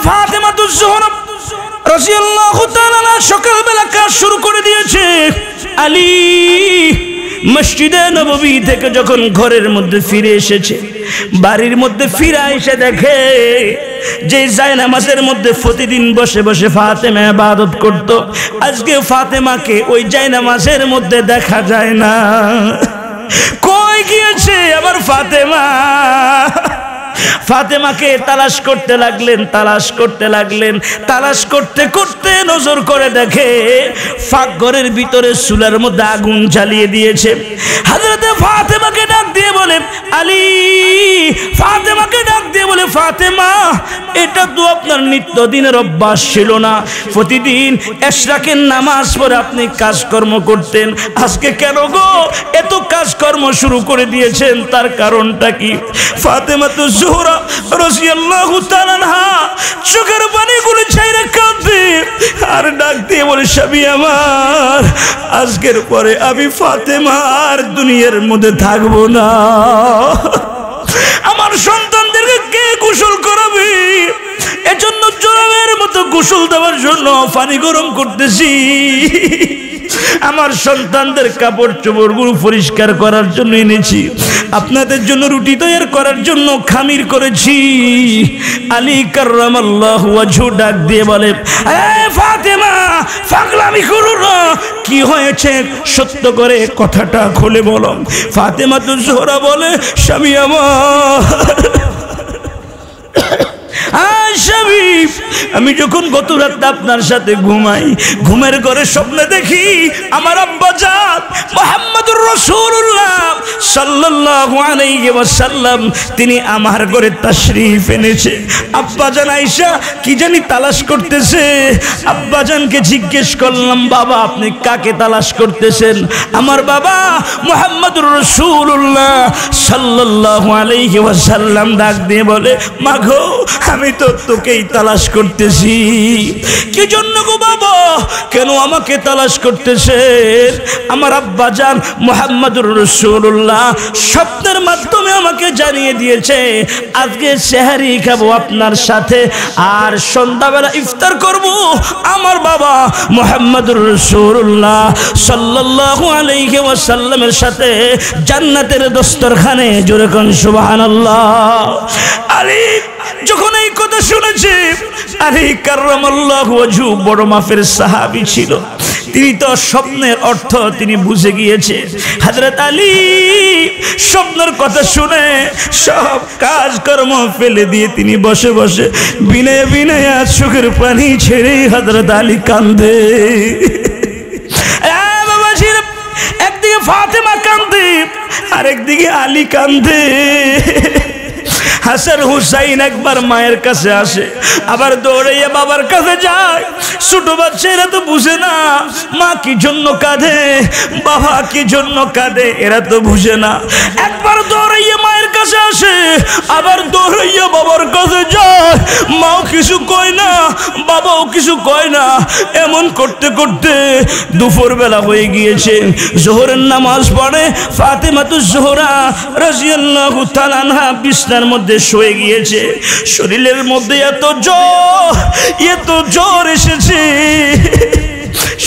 ফাতেমাতুজ জোহরা রাদিয়াল্লাহু তাআলা সকালবেলা কাজ শুরু করে দিয়েছে। আলী মসজিদে নববী থেকে যখন ঘরের মধ্যে ফিরে এসেছে, বাড়ির মধ্যে ফিরে এসে দেখে যে জায়নামাজের মধ্যে প্রতিদিন বসে বসে ফাতেমা ইবাদত করত, আজকে ফাতেমাকে ওই জায়নামাজের মধ্যে দেখা যায় না। কই গিয়েছে আমার ফাতেমা? ফাতেমাকে তালাশ করতে লাগলেন, তালাশ করতে লাগলেন। তালাশ করতে করতে নজর করে দেখে ফাঁক ঘরের ভিতরে চুলার মধ্যে আগুন জ্বালিয়ে দিয়েছে। হযরতে ফাতেমাকে ডাক দিয়ে বলে আলী, ফাতেমাকে ডাক দিয়ে বলে ফাতেমা, এটা তো আপনার নিত্যদিনের অভ্যাস ছিল না, প্রতিদিন এশরাকের নামাজ পড়ে আপনি কাজকর্ম করতেন, আজকে কেন গো এত কাজকর্ম শুরু করে দিয়েছেন? তার কারণটা কি? ফাতেমাতুজ জোহরা রাদিয়াল্লাহু তাআলা আনহা চোখের পানিগুলো ছাইরা কাঁদে আর ডাক দিয়ে বলে স্বামী আমার, আজকের পরে আমি ফাতেমা আর দুনিয়ার মধ্যে থাকবো না। আমার সন্তানদেরকে কে গোসল করাবে? এজন্য জোরের মতো গোসল দেওয়ার জন্য পানি গরম করতেছি। আমার সন্তানদের কাপড় চোপড়গুলো পরিষ্কার করার জন্য এনেছি, আপনাদের জন্য রুটি তৈরি করার জন্য খামির করেছি। আলী কাররামাল্লাহু ওয়াজহু ডাক দিয়ে বলে ফাতেমা, পাগলামি করো না, কি হয়েছে সত্য করে কথাটা খুলে বলো। ফাতেমাতুজ জোহরা বলে স্বামী আমার, আমি যখন গত রাতে আপনার সাথে ঘুমাই, ঘুমের ঘরে স্বপ্নে দেখি আমার আব্বাজান মুহাম্মদুর রাসূলুল্লাহ সাল্লাল্লাহু আলাইহি ওয়াসাল্লাম তিনি আমার ঘরে তাশরীফ এনেছে। আব্বাজান আয়েশা কি জানি তালাশ করতেছে। আব্বাজানকে জিজ্ঞেস করলাম, বাবা আপনি কাকে তালাশ করতেছেন? আমার বাবা মুহাম্মদুর রাসূলুল্লাহ সাল্লাল্লাহু আলাইহি ওয়াসাল্লাম ডাক দিয়ে বলে মাগো, আমি তো তোকেই তালাশ করতেছি। কি জন্য গো বাবা, কেন আমাকে তালাশ করতেছেন? আমার আব্বাজান মুহাম্মদুর রাসূলুল্লাহ স্বপ্নের মাধ্যমে আমাকে জানিয়ে দিয়েছে আজকে সেহরি খাবো আপনার সাথে আর সন্ধ্যাবেলা ইফতার করব আমার বাবা মুহাম্মদুর রাসূলুল্লাহ সাল্লাল্লাহু আলাইহি ওয়াসাল্লামের সাথে জান্নাতের দস্তরখানে। জোরে কোন সুবহানাল্লাহ। আলী যখন এই কথা শুনেছে, আলী কাররামাল্লাহু ওয়াজহু বড় মাফের সাহাবী ছিল, তিনি তো স্বপ্নের অর্থ তিনি বুঝে গিয়েছে। হযরত আলী স্বপ্নের কথা শুনে সব কাজকর্ম ফেলে দিয়ে তিনি বসে বসে বিনয়ে বিনয়ে চোখের পানি ছেড়ে হযরত আলী কান্দে। একদিকে ফাতেমা কান্দে আর একদিকে আলী কান্দে। হাসান হুসাইন একবার মায়ের কাছে আসে, আবার দৌড়াইয়া বাবার কাছে যায়। ছোট বাচ্চারা তো বুঝে না মা কি জন্য কাঁদে, বাবা কি জন্য কাঁদে, এরা তো বুঝে না। একবার দৌড়াইয়া মায়ের কাছে আসে, আবার দৌড়াইয়া বাবার কাছে যায়। মাও কিছু কয় না, বাবাও কিছু কয় না। এমন করতে করতে দুপুর বেলা হয়ে গিয়েছে। জোহরের নামাজ পড়ে ফাতেমাতুজ জোহরা রাদিয়াল্লাহু তাআলা আনহা বিছানার মধ্যে শুয়ে গিয়েছে। শরীরের মধ্যে এত জ্বর এসেছে,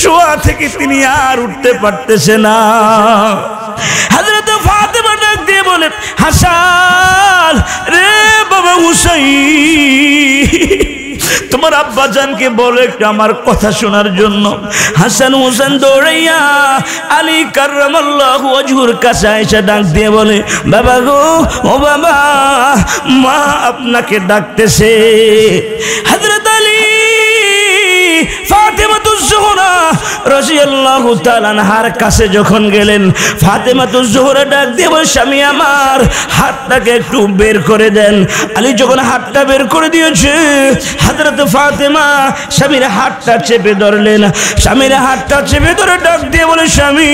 শোয়া থেকে তিনি আর উঠতে পারতেছে না। হযরত ফাতেমা ডাক দিয়ে বলে হাসান রে বাবা হুসাইন, তোমার আব্বাজানকে বলে একটু আমার কথা শোনার জন্য। হাসান হোসেন দৌড়াইয়া আলী কাররামাল্লাহু ওয়াজহুর কাছে এসে ডাক দিয়ে বলে বাবা গো, ও বাবা, মা আপনাকে ডাকতেছে। হযরত আলী ফাতেমাতুজ জোহরা রাদিয়াল্লাহু তাআলা আনহার কাছে যখন গেলেন, ফাতেমাতুজ জোহরা ডাক দিয়ে বলে স্বামী আমার, হাতটাকে একটু বের করে দেন। আলী যখন হাতটা বের করে দিয়েছে, হযরত ফাতেমা স্বামীর হাতটা চেপে ধরলেন। স্বামীর হাতটা চেপে ধরে ডাক দিয়ে বলে স্বামী,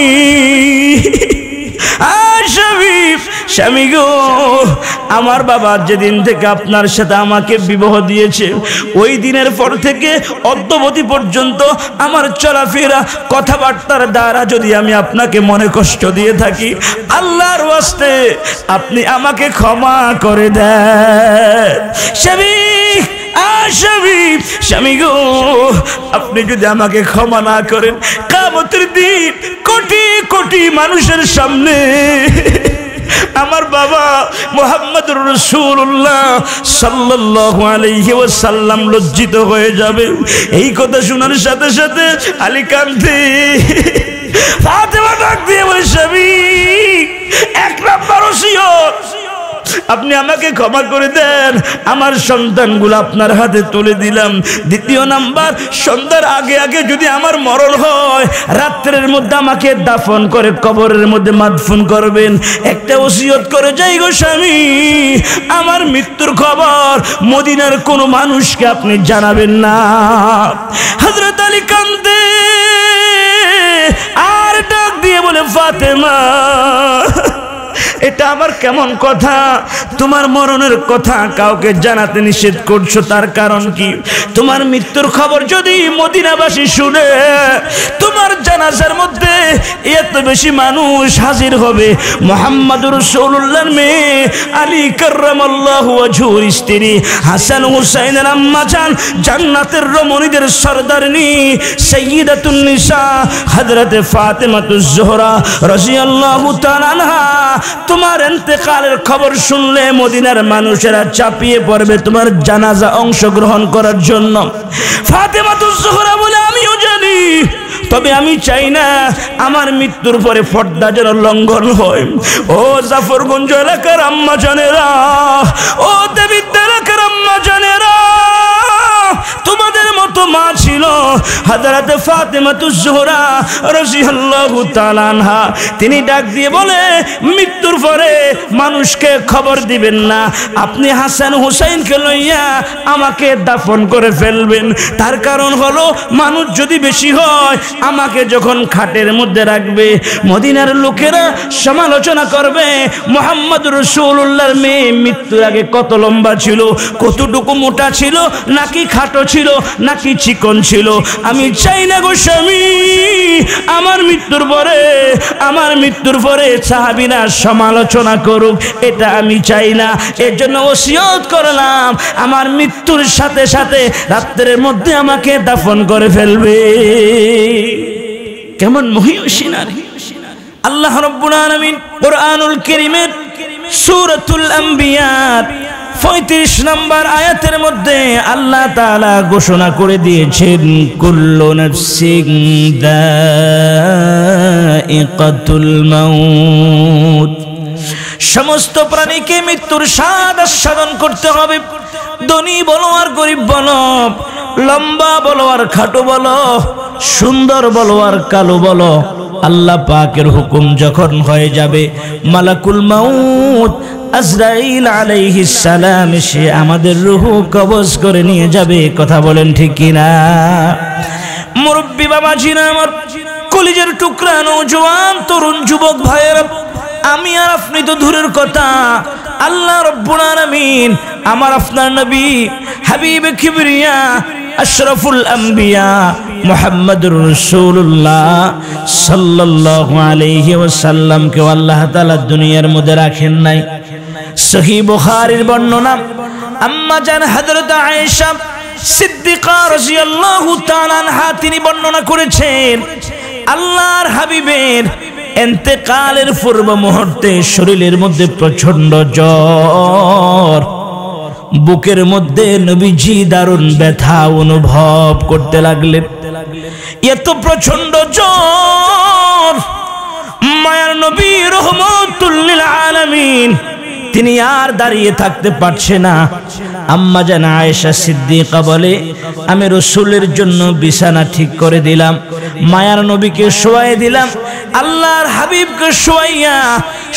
স্বামী গো, আমার বাবা যেদিন থেকে আপনার সাথে আমাকে বিবাহ দিয়েছে, ওই দিনের পর থেকে অদ্যাবধি পর্যন্ত আমার চলাফেরা কথাবার্তার দ্বারা যদি আমি আপনাকে মনে কষ্ট দিয়ে থাকি, আল্লাহর ওয়াস্তে আপনি আমাকে ক্ষমা করে দেন। স্বামী, স্বামী, স্বামী গো, আপনি যদি আমাকে ক্ষমা না করেন, কিয়ামতের দিন কোটি কোটি মানুষের সামনে আমার বাবা মুহাম্মদুর রাসূলুল্লাহ সাল্লাল্লাহু আলাইহি ওয়াসাল্লাম লজ্জিত হয়ে যাবে। এই কথা শোনার সাথে সাথে আলী কাঁদে। ফাতেমা ডাক দিয়ে বলে, স্বামী, এক নাম্বার ওসিয়ত, আপনি আমাকে ক্ষমা করে দেন, আমার সন্তানগুলো আপনার হাতে তুলে দিলাম। দ্বিতীয় নাম্বার, সন্ধ্যার আগে আগে যদি আমার মরণ হয়, রাত্রের মধ্যে আমাকে দাফন করে কবরের মধ্যে মাদফুন করবেন। একটা ওসিয়ত করে যাই গো স্বামী, আমার মৃত্যুর খবর মদিনার কোনো মানুষকে আপনি জানাবেন না। হযরত আলী কান্দে আর ডাক দিয়ে বলে, ফাতেমা, এটা আমার কেমন কথা? তোমার মরণের কথা কাউকে জানাতে নিষেধ করছো, তার কারণ কি? তোমার মৃত্যুর খবর যদি মদিনাবাসী শুনে, তোমার জানাজার মধ্যে এত বেশি মানুষ হাজির হবে। মুহাম্মদুর রাসূলুল্লাহর মেয়ে আলী কাররামাল্লাহু ওয়াজহুর স্ত্রী হাসান হুসাইনের আম্মা জান, জান্নাতের রমণীদের সরদারনি সাইয়্যিদাতুন নিসা হযরতে ফাতেমাতুজ জোহরা রাদিয়াল্লাহু তাআলা আনহা, তোমার ইন্তেকালের খবর শুনলে মদিনার মানুষেরা চাপিয়ে পড়বে তোমার জানাজা অংশগ্রহণ করার জন্য। ফাতেমাতুজ জোহরা বলে, আমিও জানি, তবে আমি চাই না আমার মৃত্যুর পরে পর্দা যেন লঙ্ঘন হয়। ও জাফরগঞ্জ এলাকার আম্মা জানেরা, ও দেবিদ্যা এলাকার আম্মা জানেরা, তোমাদের মতো মা ছিল হযরত ফাতেমাতুজ জোহরা রাদিয়াল্লাহু তাআলা আনহা। তিনি ডাক দিয়ে বলে, মৃত্যুর পরে মানুষকে খবর দিবেন না, আপনি হাসান হুসাইনকে লইয়া আমাকে দাফন করে ফেলবেন। তার কারণ হলো, মানুষ যদি বেশি হয়, আমাকে যখন খাটের মধ্যে রাখবে, মদিনার লোকেরা সমালোচনা করবে, মুহাম্মদুর রাসূলুল্লাহর মেয়ে মৃত্যুর আগে কত লম্বা ছিল, কতটুকু মোটা ছিল, নাকি খাটো ছিল, নাকি চিকন ছিল। আমি চাই না গো স্বামী, আমার মৃত্যুর পরে সাহাবীরা সমালোচনা করুক, এটা আমি চাই না। এর জন্য ওসিয়ত করলাম, আমার মৃত্যুর সাথে সাথে রাত্রের মধ্যে আমাকে দাফন করে ফেলবে। কেমন মহিয়সী নারী! আল্লাহ রাব্বুল আলামিন কুরআনুল কারীমের সূরাতুল আম্বিয়া 35 নম্বর আয়াতের মধ্যে আল্লাহ তাআলা ঘোষণা করে দিয়েছেন, কুল্লু নাফসিন যায়িকাতুল মাউত, সমস্ত প্রাণীকে মৃত্যুর স্বাদ আস্বাদন করতে হবে। ধনী বলো আর গরিব বলো, লম্বা বলো আর খাটো বলো, সুন্দর বলো আর কালো বলো, আল্লাহ পাকের হুকুম যখন হয়ে যাবে, মালাকুল মাউত আজরাইল আলাইহিস সালাম সে আমাদের রূহ কবজ করে নিয়ে যাবে। কথা বলেন ঠিক কিনা? মুরব্বি বাবাজিরা, আমার কলিজার টুকরা নওজোয়ান তরুণ যুবক ভাইয়েরা, আমি আর আপনি তো দূরের কথা, আল্লাহ রাব্বুল আলামিন আমার আপনার নবী হাবিবে কিবরিয়া আশরাফুল আম্বিয়া মুহাম্মদুর রাসূলুল্লাহ সাল্লাল্লাহু আলাইহি ওয়াসাল্লামকে আল্লাহ তাআলা দুনিয়ার মধ্যে রাখেন নাই। সহিহ বুখারীর বর্ণনা, আম্মা জান হযরত আয়েশা সিদ্দিকা রাদিয়াল্লাহু তাআলা আনহা তিনি বর্ণনা করেছেন, আল্লাহর হাবিবের ইন্তেকালের পূর্ব মুহূর্তে শরীরের মধ্যে প্রচন্ড জ্বর, বুকের মধ্যে নবীজি দারুণ ব্যথা অনুভব করতে লাগলেন। এত প্রচন্ড জ্বর, মায়ার নবী রহমাতুল লিল আলামিন তিনি আর দাঁড়িয়ে থাকতে পারছে না। আম্মা জান আয়েশা সিদ্দিকা বলে, আমি রাসূলের জন্য বিছানা ঠিক করে দিলাম, মায়ার নবীকে শোয়াই দিলাম, আল্লাহর হাবিবকে শোয়াইয়া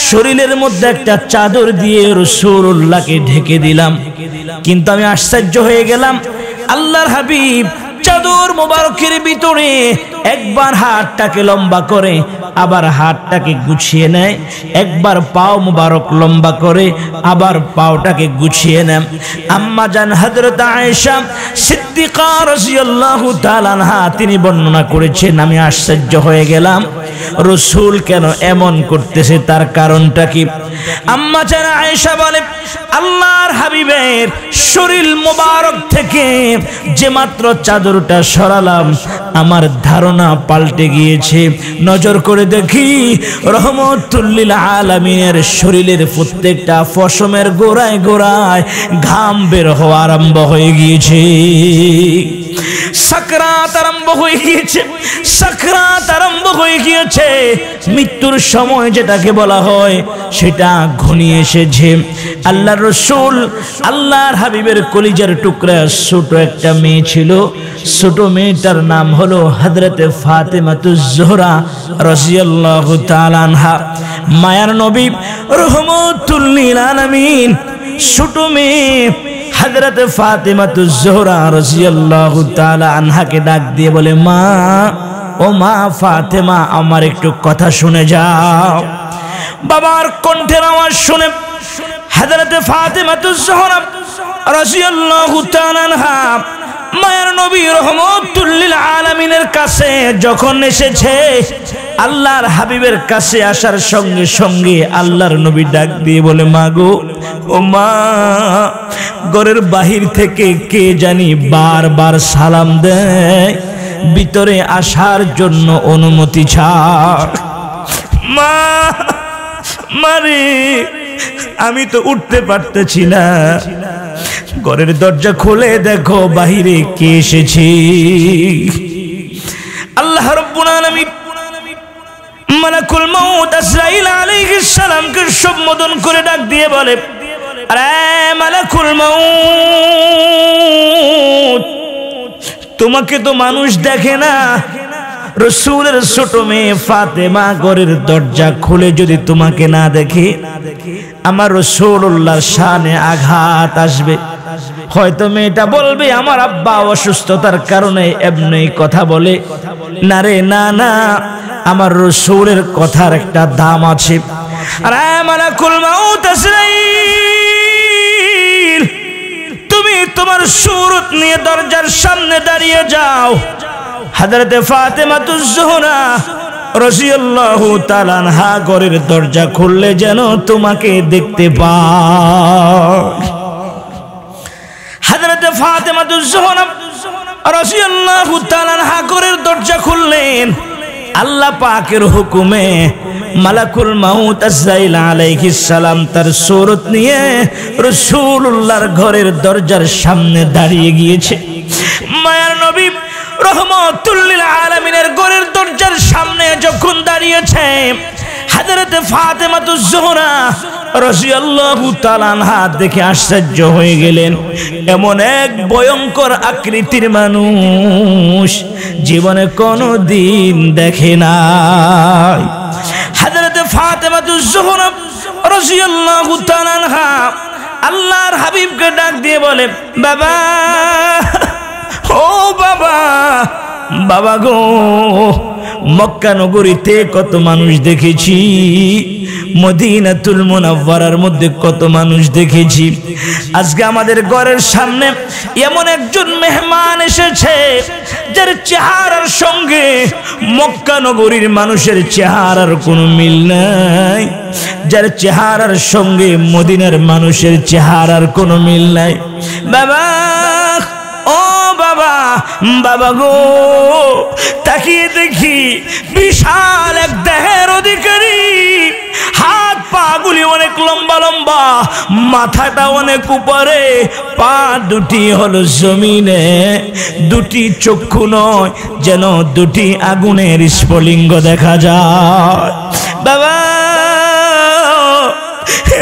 শরীরের মধ্যে একটা চাদর দিয়ে রাসূলুল্লাহকে ঢেকে দিলাম। কিন্তু আমি আশ্চর্য হয়ে গেলাম, আল্লাহর হাবিব চাদর মোবারকের ভিতরে একবার হাতটাকে লম্বা করে আবার হাতটাকে গুছিয়ে নেয়, একবার পাও মুবারক লম্বা করে আবার পাওটাকে গুছিয়ে নেয়। আম্মা জান হযরত আয়েশা সিদ্দিকা রাদিয়াল্লাহু তাআলা আনহা তিনি বর্ণনা করেছেন, আমি আশ্চর্য হয়ে গেলাম রাসূল কেন এমন করতেছে, তার কারণটা কি? আম্মা জান আয়েশা বলে, আল্লাহর হাবিবের শরীর মোবারক থেকে যে মাত্র চাদরটা সরালাম আমার ধারণা পাল্টে গিয়েছে। নজর করে দেখি রহমতুল লিল আলামিনের শরীরের প্রত্যেকটা পশমের গোড়ায় গোড়ায় ঘাম বের হওয়া আরম্ভ হয়ে গিয়েছে। সাকরাত আরম্ভ হয়ে গিয়েছে, সাকরাত আরম্ভ হয়ে গিয়েছে। মৃত্যুর সময় যেটাকে বলা হয় সেটা ঘনিয়ে এসেছে। আল্লাহর রাসূল আল্লাহর হাবিবের কলিজার টুকরা ছোট একটা মেয়ে ছিল, ছোট মেয়েটার নাম হলো হযরতে ফাতেমাতুজ জোহরা রাদিয়াল্লাহু তাআলা আনহা। মায়ার নবী রহমাতুল লিল আলামিন ছোট মেয়ে হযরতে ফাতেমাতুজ জোহরা রাদিয়াল্লাহু তাআলা আনহাকে ডাক দিয়ে বলে, মা, ও মা ফাতেমা, আমার একটু কথা শুনে যাও। বাবার কণ্ঠের আওয়াজ শুনে হযরতে ফাতেমাতুজ জোহরা রাদিয়াল্লাহু তাআলা আনহা মায়ের নবী রহমাতুল লিল আলামিনের কাছে যখন এসেছে, আল্লাহর হাবিবের কাছে আসার সঙ্গে সঙ্গে আল্লাহর নবী ডাক দিয়ে বলে, মা গো, ও মা, ঘরের বাহির থেকে কে জানি বারবার সালাম দেয়, ভিতরে আসার জন্য অনুমতি চায়। মা, মারে, আমি তো উঠতে পারতেছি না, ঘরের দরজা খুলে দেখো বাহিরে কে এসেছে। আল্লাহ রাব্বুল আলামিন মালাকুল মউত আজরাইল আলাইহিস সালামকে সম্বোধন করে ডাক দিয়ে বলে, আরে মালাকুল মউত, তোমাকে তো মানুষ দেখে না, রাসূলের ছোট মেয়ে ফাতেমা ঘরের দরজা খুলে যদি তোমাকে না দেখে আমার রাসূলুল্লাহর শানে আঘাত আসবে। হয়তো মেয়েটা বলবে আমার আব্বা অসুস্থতার কারণে এমনি কথা বলে। না রে, না না, আমার রাসূলের কথার একটা দাম আছে। আরে মালাকুল মউত আজরাইল, তুমি তোমার সুরত নিয়ে দরজার সামনে দাঁড়িয়ে যাও। হযরতে ফাতেমাতুজ জোহরা রাদিয়াল্লাহু তাআলা আনহা ঘরের দরজা খুললে যেন তোমাকে দেখতে পায়। হযরতে ফাতেমাতুজ জোহরা রাদিয়াল্লাহু তাআলা আনহা ঘরের দরজা খুললেন। আল্লাহ পাকের হুকুমে মালাকুল মউত আজরাইল আলাইহিস সালাম তার সুরত নিয়ে রাসূলুল্লাহর ঘরের দরজার সামনে দাঁড়িয়ে গিয়েছে। মায়ার নবী রহমাতুল লিল আলামিনের ঘরের দরজার সামনে যখন দাঁড়িয়েছে, হযরতে ফাতেমাতুজ জোহরা রাদিয়াল্লাহু তাআলা আনহা দেখে আশ্চর্য হয়ে গেলেন। এমন এক ভয়ঙ্কর আকৃতির মানুষ জীবনে কোনোদিন দেখে নাই। হযরতে ফাতেমাতুজ জোহরা রাদিয়াল্লাহু তাআলা আনহা আল্লাহর হাবিবকে ডাক দিয়ে বলে, বাবা, ও বাবা, বাবা গো, মক্কা নগরীতে কত মানুষ দেখেছি, মদিনাতুল মুনাওয়ারার মধ্যে কত মানুষ দেখেছি, আজকে আমাদের ঘরের সামনে এমন একজন মেহমান এসেছে যার চেহারার সঙ্গে মক্কা নগরীর মানুষের চেহারার কোনো মিল নাই, যার চেহারার সঙ্গে মদিনার মানুষের চেহারার কোনো মিল নাই। বাবা, ও বাবা, বাবা গো, তাকিয়ে দেখি বিশাল এক দেহের অধিকারী, হাত পা গুলি অনেক লম্বা লম্বা, মাথাটা অনেক উপরে, পা দুটি হলো জমিনে, দুটি চক্ষু নয়, যেন দুটি আগুনের স্ফুলিঙ্গ দেখা যায়। বাবা,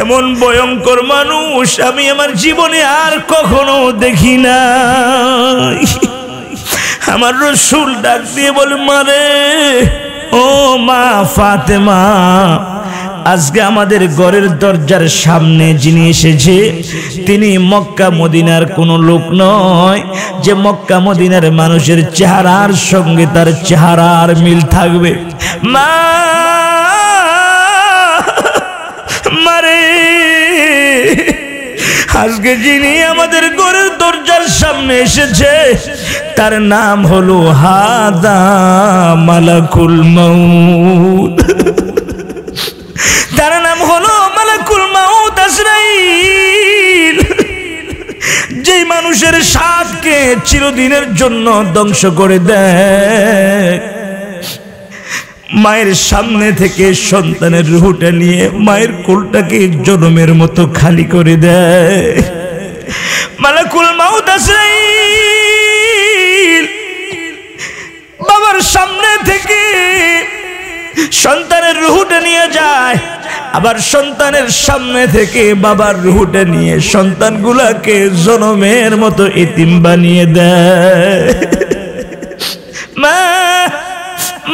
এমন ভয়ঙ্কর মানুষ আমি আমার জীবনে আর কখনো দেখি নাই। আমার রাসূল ডাক দিয়ে বলে, মারে, ও মা ফাতেমা, আজকে আমাদের ঘরের দরজার সামনে যিনি এসেছে তিনি মক্কা মদিনার কোনো লোক নয় যে মক্কা মদিনার মানুষের চেহারার সঙ্গে তার চেহারার মিল থাকবে। মারে আজকে যিনি আমাদের ঘরের দরজার সামনে এসেছে তার নাম হলো হাদা মালাকুল মাউত। তার নাম হলো মালাকুল মাউত আজরাইল। যে মানুষের সাথকে চিরদিনের জন্য ধ্বংস করে দেয়, মায়ের সামনে থেকে সন্তানের রূহটা নিয়ে মায়ের কোলটাকে জনমের মতো খালি করে দেয়। মালাকুল মাউত আজরাইল বাবার সামনে থেকে সন্তানের রূহটা নিয়ে যায়, আবার সন্তানের সামনে থেকে বাবার রূহটা নিয়ে সন্তানগুলাকে জনমের মতো এতিম বানিয়ে দেয়।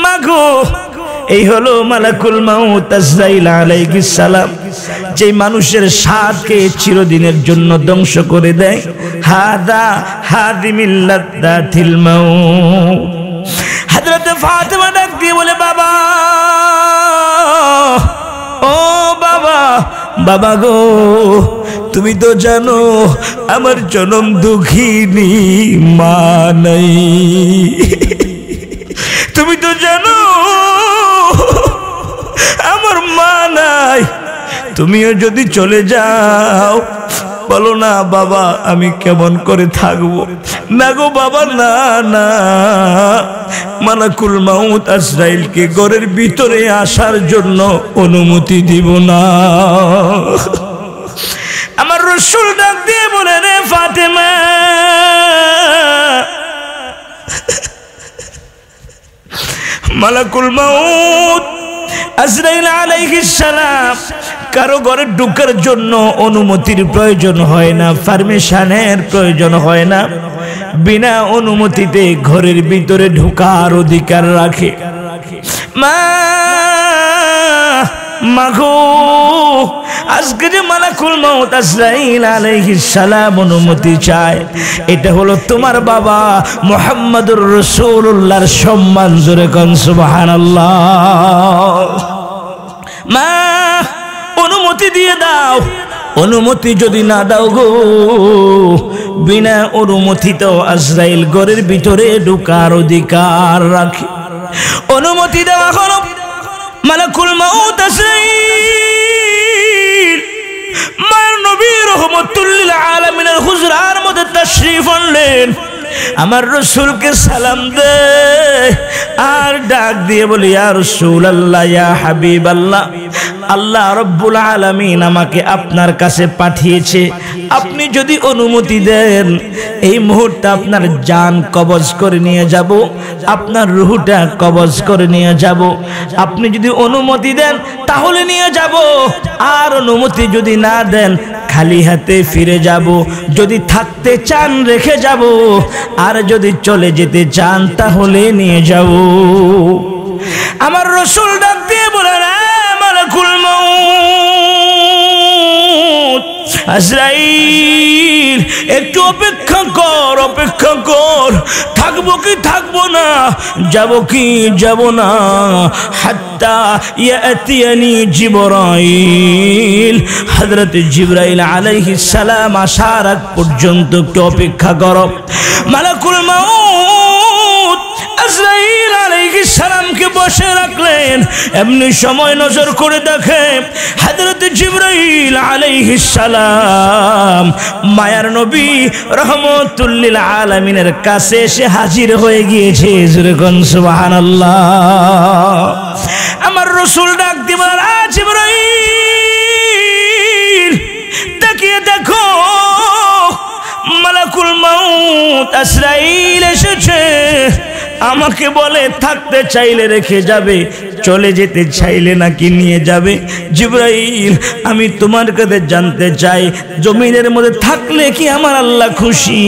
মাগো এই হলো মালাকুল মাউত আজরাইল আলাইহিস সালাম, যে মানুষের সাথকে চিরদিনের জন্য ধ্বংস করে দেয়। হাদা হাদিমিল লাদ্দাতিল মাউত। হযরত ফাতেমা ডাক দিয়ে বলে, বাবা ও বাবা, বাবা গো তুমি তো জানো আমার জনম দুঃখিনী মা নাই, তুমি তো জানো আমার মা নাই, তুমিও যদি চলে যাও বলো না বাবা আমি কেমন করে থাকবো। না গো বাবা, না না, মালাকুল মাউত আজরাইলকে ঘরের ভিতরে আসার জন্য অনুমতি দিব না। আমার রাসূল ডাক দিয়ে বলে, রে ফাতেমা মালাকুল মাউত আজরাইল আলাইহিস সালাম কারো ঘরে ঢোকার জন্য অনুমতির প্রয়োজন হয় না, পারমিশনের প্রয়োজন হয় না। বিনা অনুমতিতে ঘরের ভিতরে ঢোকার অধিকার রাখে। মাগো আজকে যে মালাকুল মাউত আজরাইল আলাইহিস সালাম অনুমতি চায়, এটা হলো তোমার বাবা মুহাম্মদুর রাসূলুল্লাহর সম্মান। জোরে কোন সুবহানাল্লাহ। মা অনুমতি দিয়ে দাও। অনুমতি যদি না দাও গো, বিনা অনুমতিতেও আজরাইল ঘরের ভিতরে ঢোকার অধিকার রাখে। অনুমতি দেওয়া হলো। মালাকুল মাউত আজরাইল মায়ের নবী রাহমাতুল লিল আলামিনের হুজরার মধ্যে তাশরীফ আনলেন। আমার রাসূলকে সালাম দে আর ডাক দিয়ে বলি, ইয়া রাসূলুল্লাহ, ইয়া হাবিবাল্লাহ, আল্লাহ রাব্বুল আলামিন আমাকে আপনার কাছে পাঠিয়েছে। আপনি যদি অনুমতি দেন এই মুহূর্তে আপনার জান কবজ করে নিয়ে যাব, আপনার রূহটা কবজ করে নিয়ে যাব। আপনি যদি অনুমতি দেন তাহলে নিয়ে যাব, আর অনুমতি যদি না দেন খালি হাতে ফিরে যাব। যদি থাকতে চান রেখে যাব, আর যদি চলে যেতে চান তাহলে নিয়ে যাব। আমার রাসূল ডাক দিয়ে বলেন, মালাকুল মাউত আজরাইল একটু অপেক্ষা কর, অপেক্ষা কর। থাকবো কি থাকবো না, যাব কি যাব না, হাত্তা ইয়াতিয়ানি জিবরাইল, হযরত জিবরাইল আলাইহিস সালাম আসার আগ পর্যন্ত একটু অপেক্ষা করো। মালাকুল মাউত আজরাইল আলাইহিস সালামকে বসে রাখলেন। এমনি সময় নজর করে দেখে হযরত জিবরাইল আলাইহিস সালাম মায়ার নবী রাহমাতুল লিল আলামিনের কাছে এসে হাজির হয়ে গিয়েছে। জোরে কোন সুবহানাল্লাহ। আমার রাসূল ডাক দিয়ে বলেন, জিবরাইল তাকিয়ে দেখো, মালাকুল মাউত আজরাইল এসেছে। আমাকে বলে থাকতে চাইলে রেখে যাবে, চলে যেতে চাইলে নাকি নিয়ে যাবে। জিবরাইল আমি তোমার কাছে জানতে চাই, জমিনের মধ্যে থাকলে কি আমার আল্লাহ খুশি,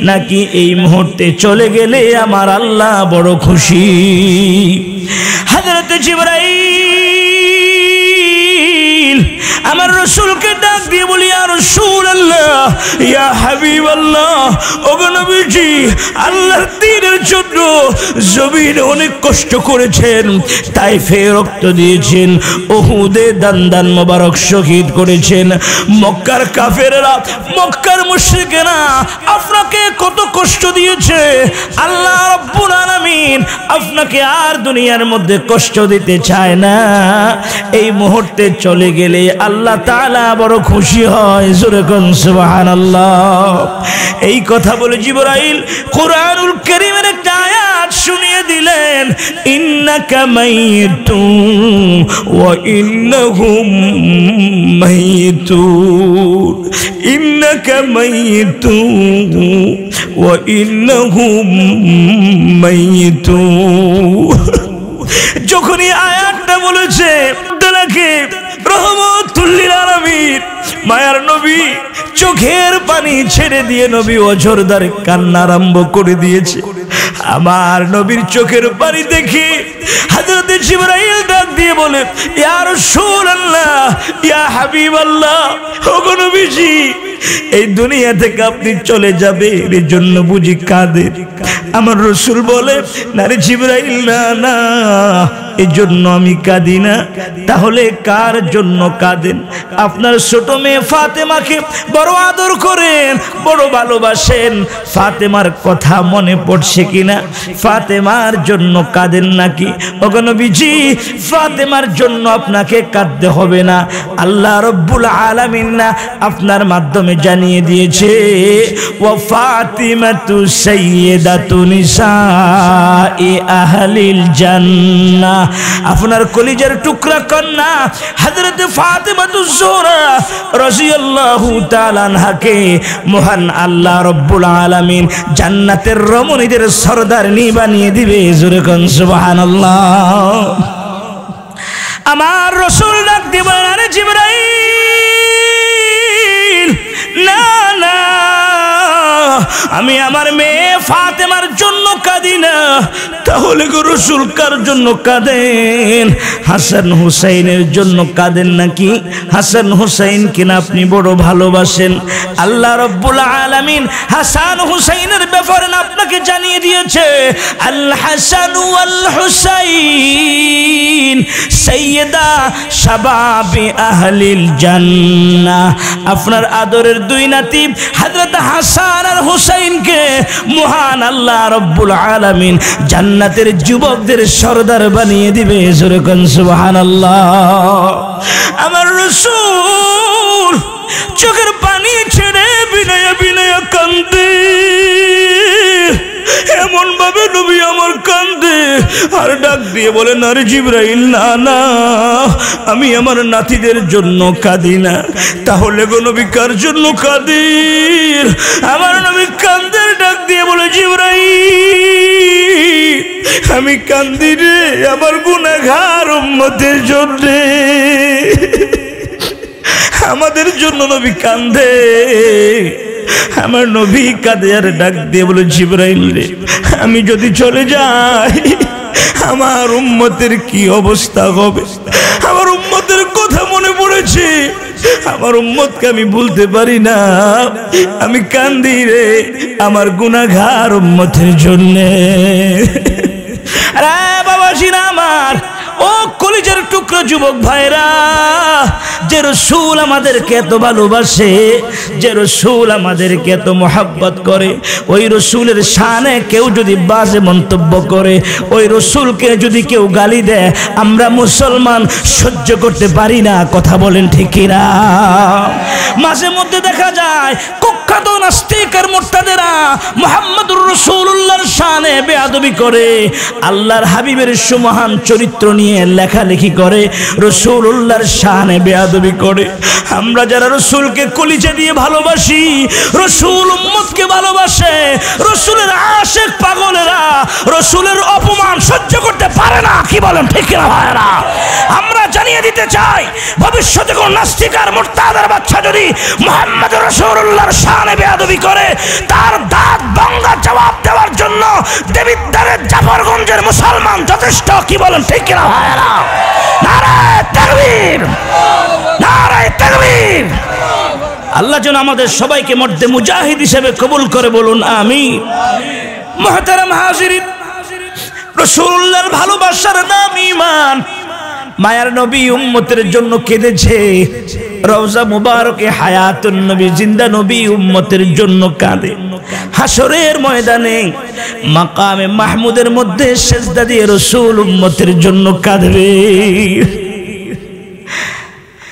নাকি এই মুহূর্তে চলে গেলে আমার আল্লাহ বড় খুশি? হযরত জিবরাইল আমার রাসূলকে ডাক দিয়ে বলি, ইয়া রাসূলুল্লাহ, ইয়া হাবিবাল্লাহ, ওগো নবীজি, আল্লাহর দ্বীনের জন্য জমিনে অনেক কষ্ট করেছেন, তাইফে রক্ত দিয়েছেন, উহুদে দান মোবারক শহীদ করেছেন, মক্কার কাফেররা, মক্কার মুশরিকেরা আপনাকে কত কষ্ট দিয়েছে। আল্লাহ রাব্বুল আলামিন আপনাকে আর দুনিয়ার মধ্যে কষ্ট দিতে চায় না। এই মুহূর্তে চলে গেলে আল্লাহ তাআলা বড় খুশি হয়। জোরে কোন সুবহানাল্লাহ। এই কথা বলে জিবরাইল কুরআনুল কারীমের একটা আয়াত শুনিয়ে দিলেন, ইন্নাকা মাইয়িতুন ওয়া ইন্নাহুম মাইয়িতুন, ইন্নাকা মাইয়িতুন ওয়া ইন্নাহুম মাইয়িতুন। যখনই আয়াতটা বলেছে তাকে রহমাতুল লিল আলামিন মায়ার নবী চোখের পানি ছেড়ে দিয়ে নবী অঝরদার কান্না আরম্ভ করে দিয়েছে। আমার নবীর চোখের পানি দেখে হযরত জিবরাইল ডাক দিয়ে বলে, ইয়া রাসূলুল্লাহ, ইয়া হাবিবাল্লাহ, ওগো নবীজি, এই দুনিয়া থেকে আপনি চলে যাবেন এর জন্য বুঝি কাঁদেন? আমার রাসূল বলে, না রে জিবরাইল, না না, এই জন্য আমি কাঁদি না। তাহলে কার জন্য কাঁদেন? আপনার ছোট মেয়ে ফাতেমাকে বড় আদর করেন, বড় ভালোবাসেন, ফাতেমার কথা মনে পড়ছে কিনা? ফাতেমার জন্য কাঁদেন নাকি? ওগো নবীজি, ফাতেমার জন্য আপনাকে কাঁদতে হবে না। আল্লাহ রাব্বুল আলামিন না আপনার মাধ্যমে জানিয়ে দিয়েছে, ওয়া ফাতিমাতু সাইয়্যিদাতু নিসাই আহলিল জান্নাহ। আপনার কলিজার টুকরা কন্যা হযরত ফাতিমাতুজ জোহরা রাদিয়াল্লাহু তাআলা আনহাকে মহান আল্লাহ রাব্বুল আলামিন জান্নাতের রমণীদের সরদারনি বানিয়ে দিবে। জোরে কোন সুবহানাল্লাহ। আমার রাসূল ডাক দিবেন, আরে জিবরাইল, না না, আমি আমার মেয়ে ফাতেমার জন্য কাঁদি না। তাহলে গো রাসূল কার জন্য কাঁদেন? হাসান হুসাইনের জন্য কাঁদেন নাকি? হাসান হুসাইন কিনা আপনি বড় ভালোবাসেন। আল্লাহ রাব্বুল আলামিন হাসান হুসাইনের ব্যাপারে আপনাকে জানিয়ে দিয়েছে, আল হাসান ওয়াল হুসাইন সাইয়্যিদা শাবাবি আহলিল জান্নাহ। আপনার আদরের দুই নাতি হযরত হাসান আর হুসাইনকে মহান আল্লাহ রাব্বুল আলামিন জান্নাতের যুবকদের সরদার বানিয়ে দিবে। জোরে কোন সুবহানাল্লাহ। আমার রাসূল চোখের পানি ছেড়ে বিনয়ে বিনয়ে কান্দে, এমন ভাবে নবী আমার কান্দে আর ডাক দিয়ে বলে, না রে জিবরাইল, না না, আমি আমার নাতিদের জন্য কাঁদি না। তাহলে গো নবী কার জন্য কাঁদি? আমার নবী কান্দে, ডাক দিয়ে বলে, জিবরাইল, আমি কান্দি রে আমার গুনাহগার উম্মতের জন্য। আমাদের জন্য নবী কান্দে। আমার নবী কাঁদে আর ডাক দিয়ে বলে, জিবরাইল রে, আমি যদি চলে যাই আমার উম্মতের কি অবস্থা হবে? আমার উম্মতের কথা মনে পড়েছে, আমার উম্মতকে আমি ভুলতে পারি না। আমি কান্দি রে আমার গুনাহগার উম্মতের জন্য। আরে বাবা জিনা আমার, ও কলিজার টুকরো যুবক ভাইরা, যে রাসূল আমাদেরকে এত ভালোবাসে, যে রাসূল আমাদেরকে এত মহব্বত করে, ওই রাসূলের শানে কেউ যদি বাজে মন্তব্য করে, ওই রাসূলকে যদি কেউ গালি দেয়, আমরা মুসলমান সহ্য করতে পারি না। কথা বলেন ঠিক কিনা? মাঝে মধ্যে দেখা যায় কুখ্যাত নাস্তিক আর মুরতাদেরা মুহাম্মদুর রাসূলুল্লাহর শানে বেয়াদবি করে, আল্লাহর হাবিবের সুমহান চরিত্র নিয়ে লেখালেখি করে, রাসূলুল্লাহর শানে বেয়াদবি করে। আমরা যারা রাসূলকে কলিজা দিয়ে ভালোবাসি, রাসূল উম্মতকে ভালোবাসে, রাসূলের আশিক পাগলেরা রাসূলের অপমান সহ্য করতে পারে না। কি বলেন ঠিক কিনা ভাইরা? আমরা জানিয়ে দিতে চাই, ভবিষ্যতে কোন নাস্তিক আর মুরতাদের বাচ্চা যদি মুহাম্মদ রাসূলুল্লাহর শানে বেয়াদবি করে, তার দাঁত ভাঙা জবাব দেওয়ার জন্য দেবিদ্বারের জাফরগঞ্জের মুসলমান যথেষ্ট। কি বলেন ঠিক কিনা ভাইরা? নারে তাকবীর। নারায়ে তাকবীর। আল্লাহ যেন আমাদের সবাইকে মর্দে মুজাহিদ হিসেবে কবুল করে, বলুন আমিন। মুহতারাম হাজিরিন, রাসূলুল্লাহর ভালোবাসার নাম ঈমান। মায়ার নবী উম্মতের জন্য কেঁদেছে। রওজা মুবারকে হায়াতুন নবী, জিন্দা নবী উম্মতের জন্য কাঁদে। হাসরের ময়দানে মাকামে মাহমুদের মধ্যে সেজদা দিয়ে রাসূল উম্মতের জন্য কাঁদবে।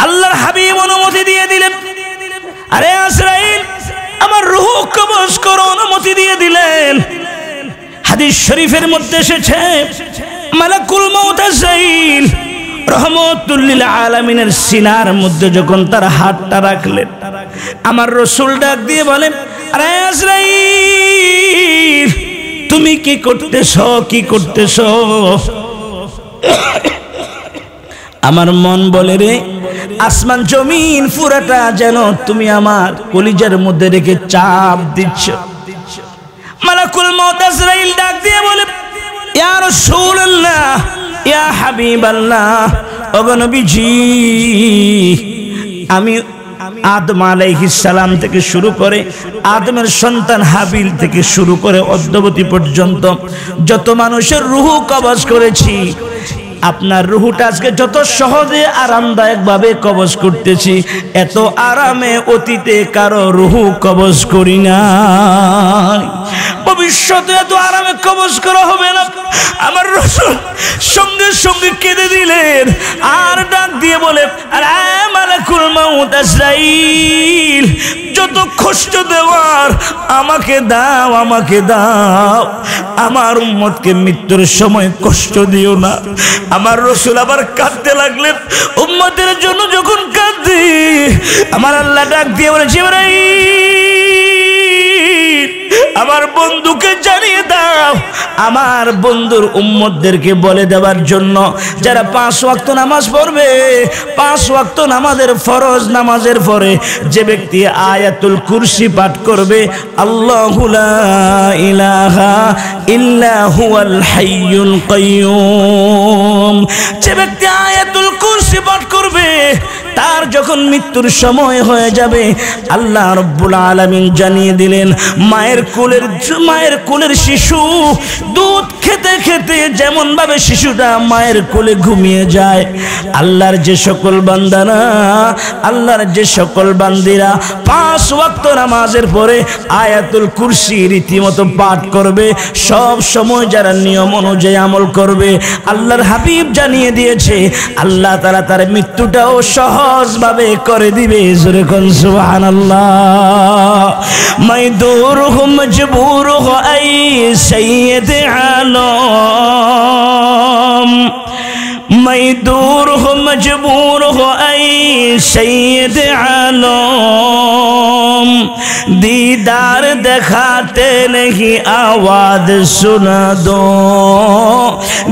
আল্লাহর হাবিব অনুমতি দিয়ে দিলেন, আরে আজরাইল আমার রূহ কবজ করো, অনুমতি দিয়ে দিলেন। হাদিস শরীফের মধ্যে এসেছে মালাকুল মউত আজরাইল রহমতুল লিল আলামিনের সিনার মধ্যে যখন তার হাতটা রাখলেন, আমার রাসূল ডাক দিয়ে বলেন, আরে আজরাইল তুমি কি করতেছো, কি করতেছো? আমার মন বলে রে আসমান জমিন পুরাটা যেন তুমি আমার কলিজার মধ্যে রেখে চাপ দিচ্ছ। মালাকুল মউত আজরাইল ডাক দিয়ে বলে, ইয়া রাসূলুল্লাহ, ইয়া হাবিবাল্লাহ, ওগো নবীজি, আমি আদম আলাইহিস সালাম থেকে শুরু করে আদমের সন্তান হাবিল থেকে শুরু করে অদ্যাবধি পর্যন্ত যত মানুষের রূহ কবজ করেছি, আপনার রূহটা আজকে যত সহজে আরামদায়ক ভাবে কবজ করতেছি, এত আরামে অতীতে কারো রূহ কবজ করি না। ভবিষ্যতে এত আরামে কবজ করা হবে না। আমার রাসূল সঙ্গে সঙ্গে কেঁদে দিলেন আর ডাক দিয়ে বলে, আরে মালাকুল মউত আজরাইল, যত কষ্ট দেওয়ার আমাকে দাও, আমাকে দাও, আমার উম্মতকে মৃত্যুর সময় কষ্ট দিও না। আমার রাসূল আবার কাঁদতে লাগলেন। উম্মতের জন্য যখন কাঁদে, আমার আল্লাহ ডাক দিয়ে বলে, জিবরাইল আমার বন্ধুকে জানিয়ে দাও, আমার বন্ধুর উম্মতদেরকে বলে দেওয়ার জন্য যারা 5 ওয়াক্ত নামাজ পড়বে, 5 ওয়াক্ত নামাজের ফরজ নামাজের পরে যে ব্যক্তি আয়াতুল কুরসি পাঠ করবে, আল্লাহু লা ইলাহা ইল্লা হুয়াল হাইয়ুল কাইয়ুম, যে ব্যক্তি আয়াতুল কুরসি পাঠ করবে তার যখন মৃত্যুর সময় হয়ে যাবে, আল্লাহ রাব্বুল আলামিন জানিয়ে দিলেন, মায়ের কোলের শিশু দুধ খেতে খেতে যেমন ভাবে শিশুটা মায়ের কোলে ঘুমিয়ে যায়, আল্লাহর যে সকল বান্দারা, আল্লাহর যে সকল বান্দিরা 5 ওয়াক্ত নামাজের পরে আয়াতুল কুরসি রীতিমতো পাঠ করবে, সব সময় যারা নিয়ম অনুযায়ী আমল করবে, আল্লাহর হাবিব জানিয়ে দিয়েছে আল্লাহ তাআলা তার মৃত্যুটাও সহজ ভাবে করে দিবে। জোরে কোন সুবহানাল্লাহ। মাইদুর মজবুর হো আই সৈয়দ আলম, মজদুর হো মজবুর হো আই সৈয়দ আলম, दीदार दिखाते नहीं आवाज सुना दो,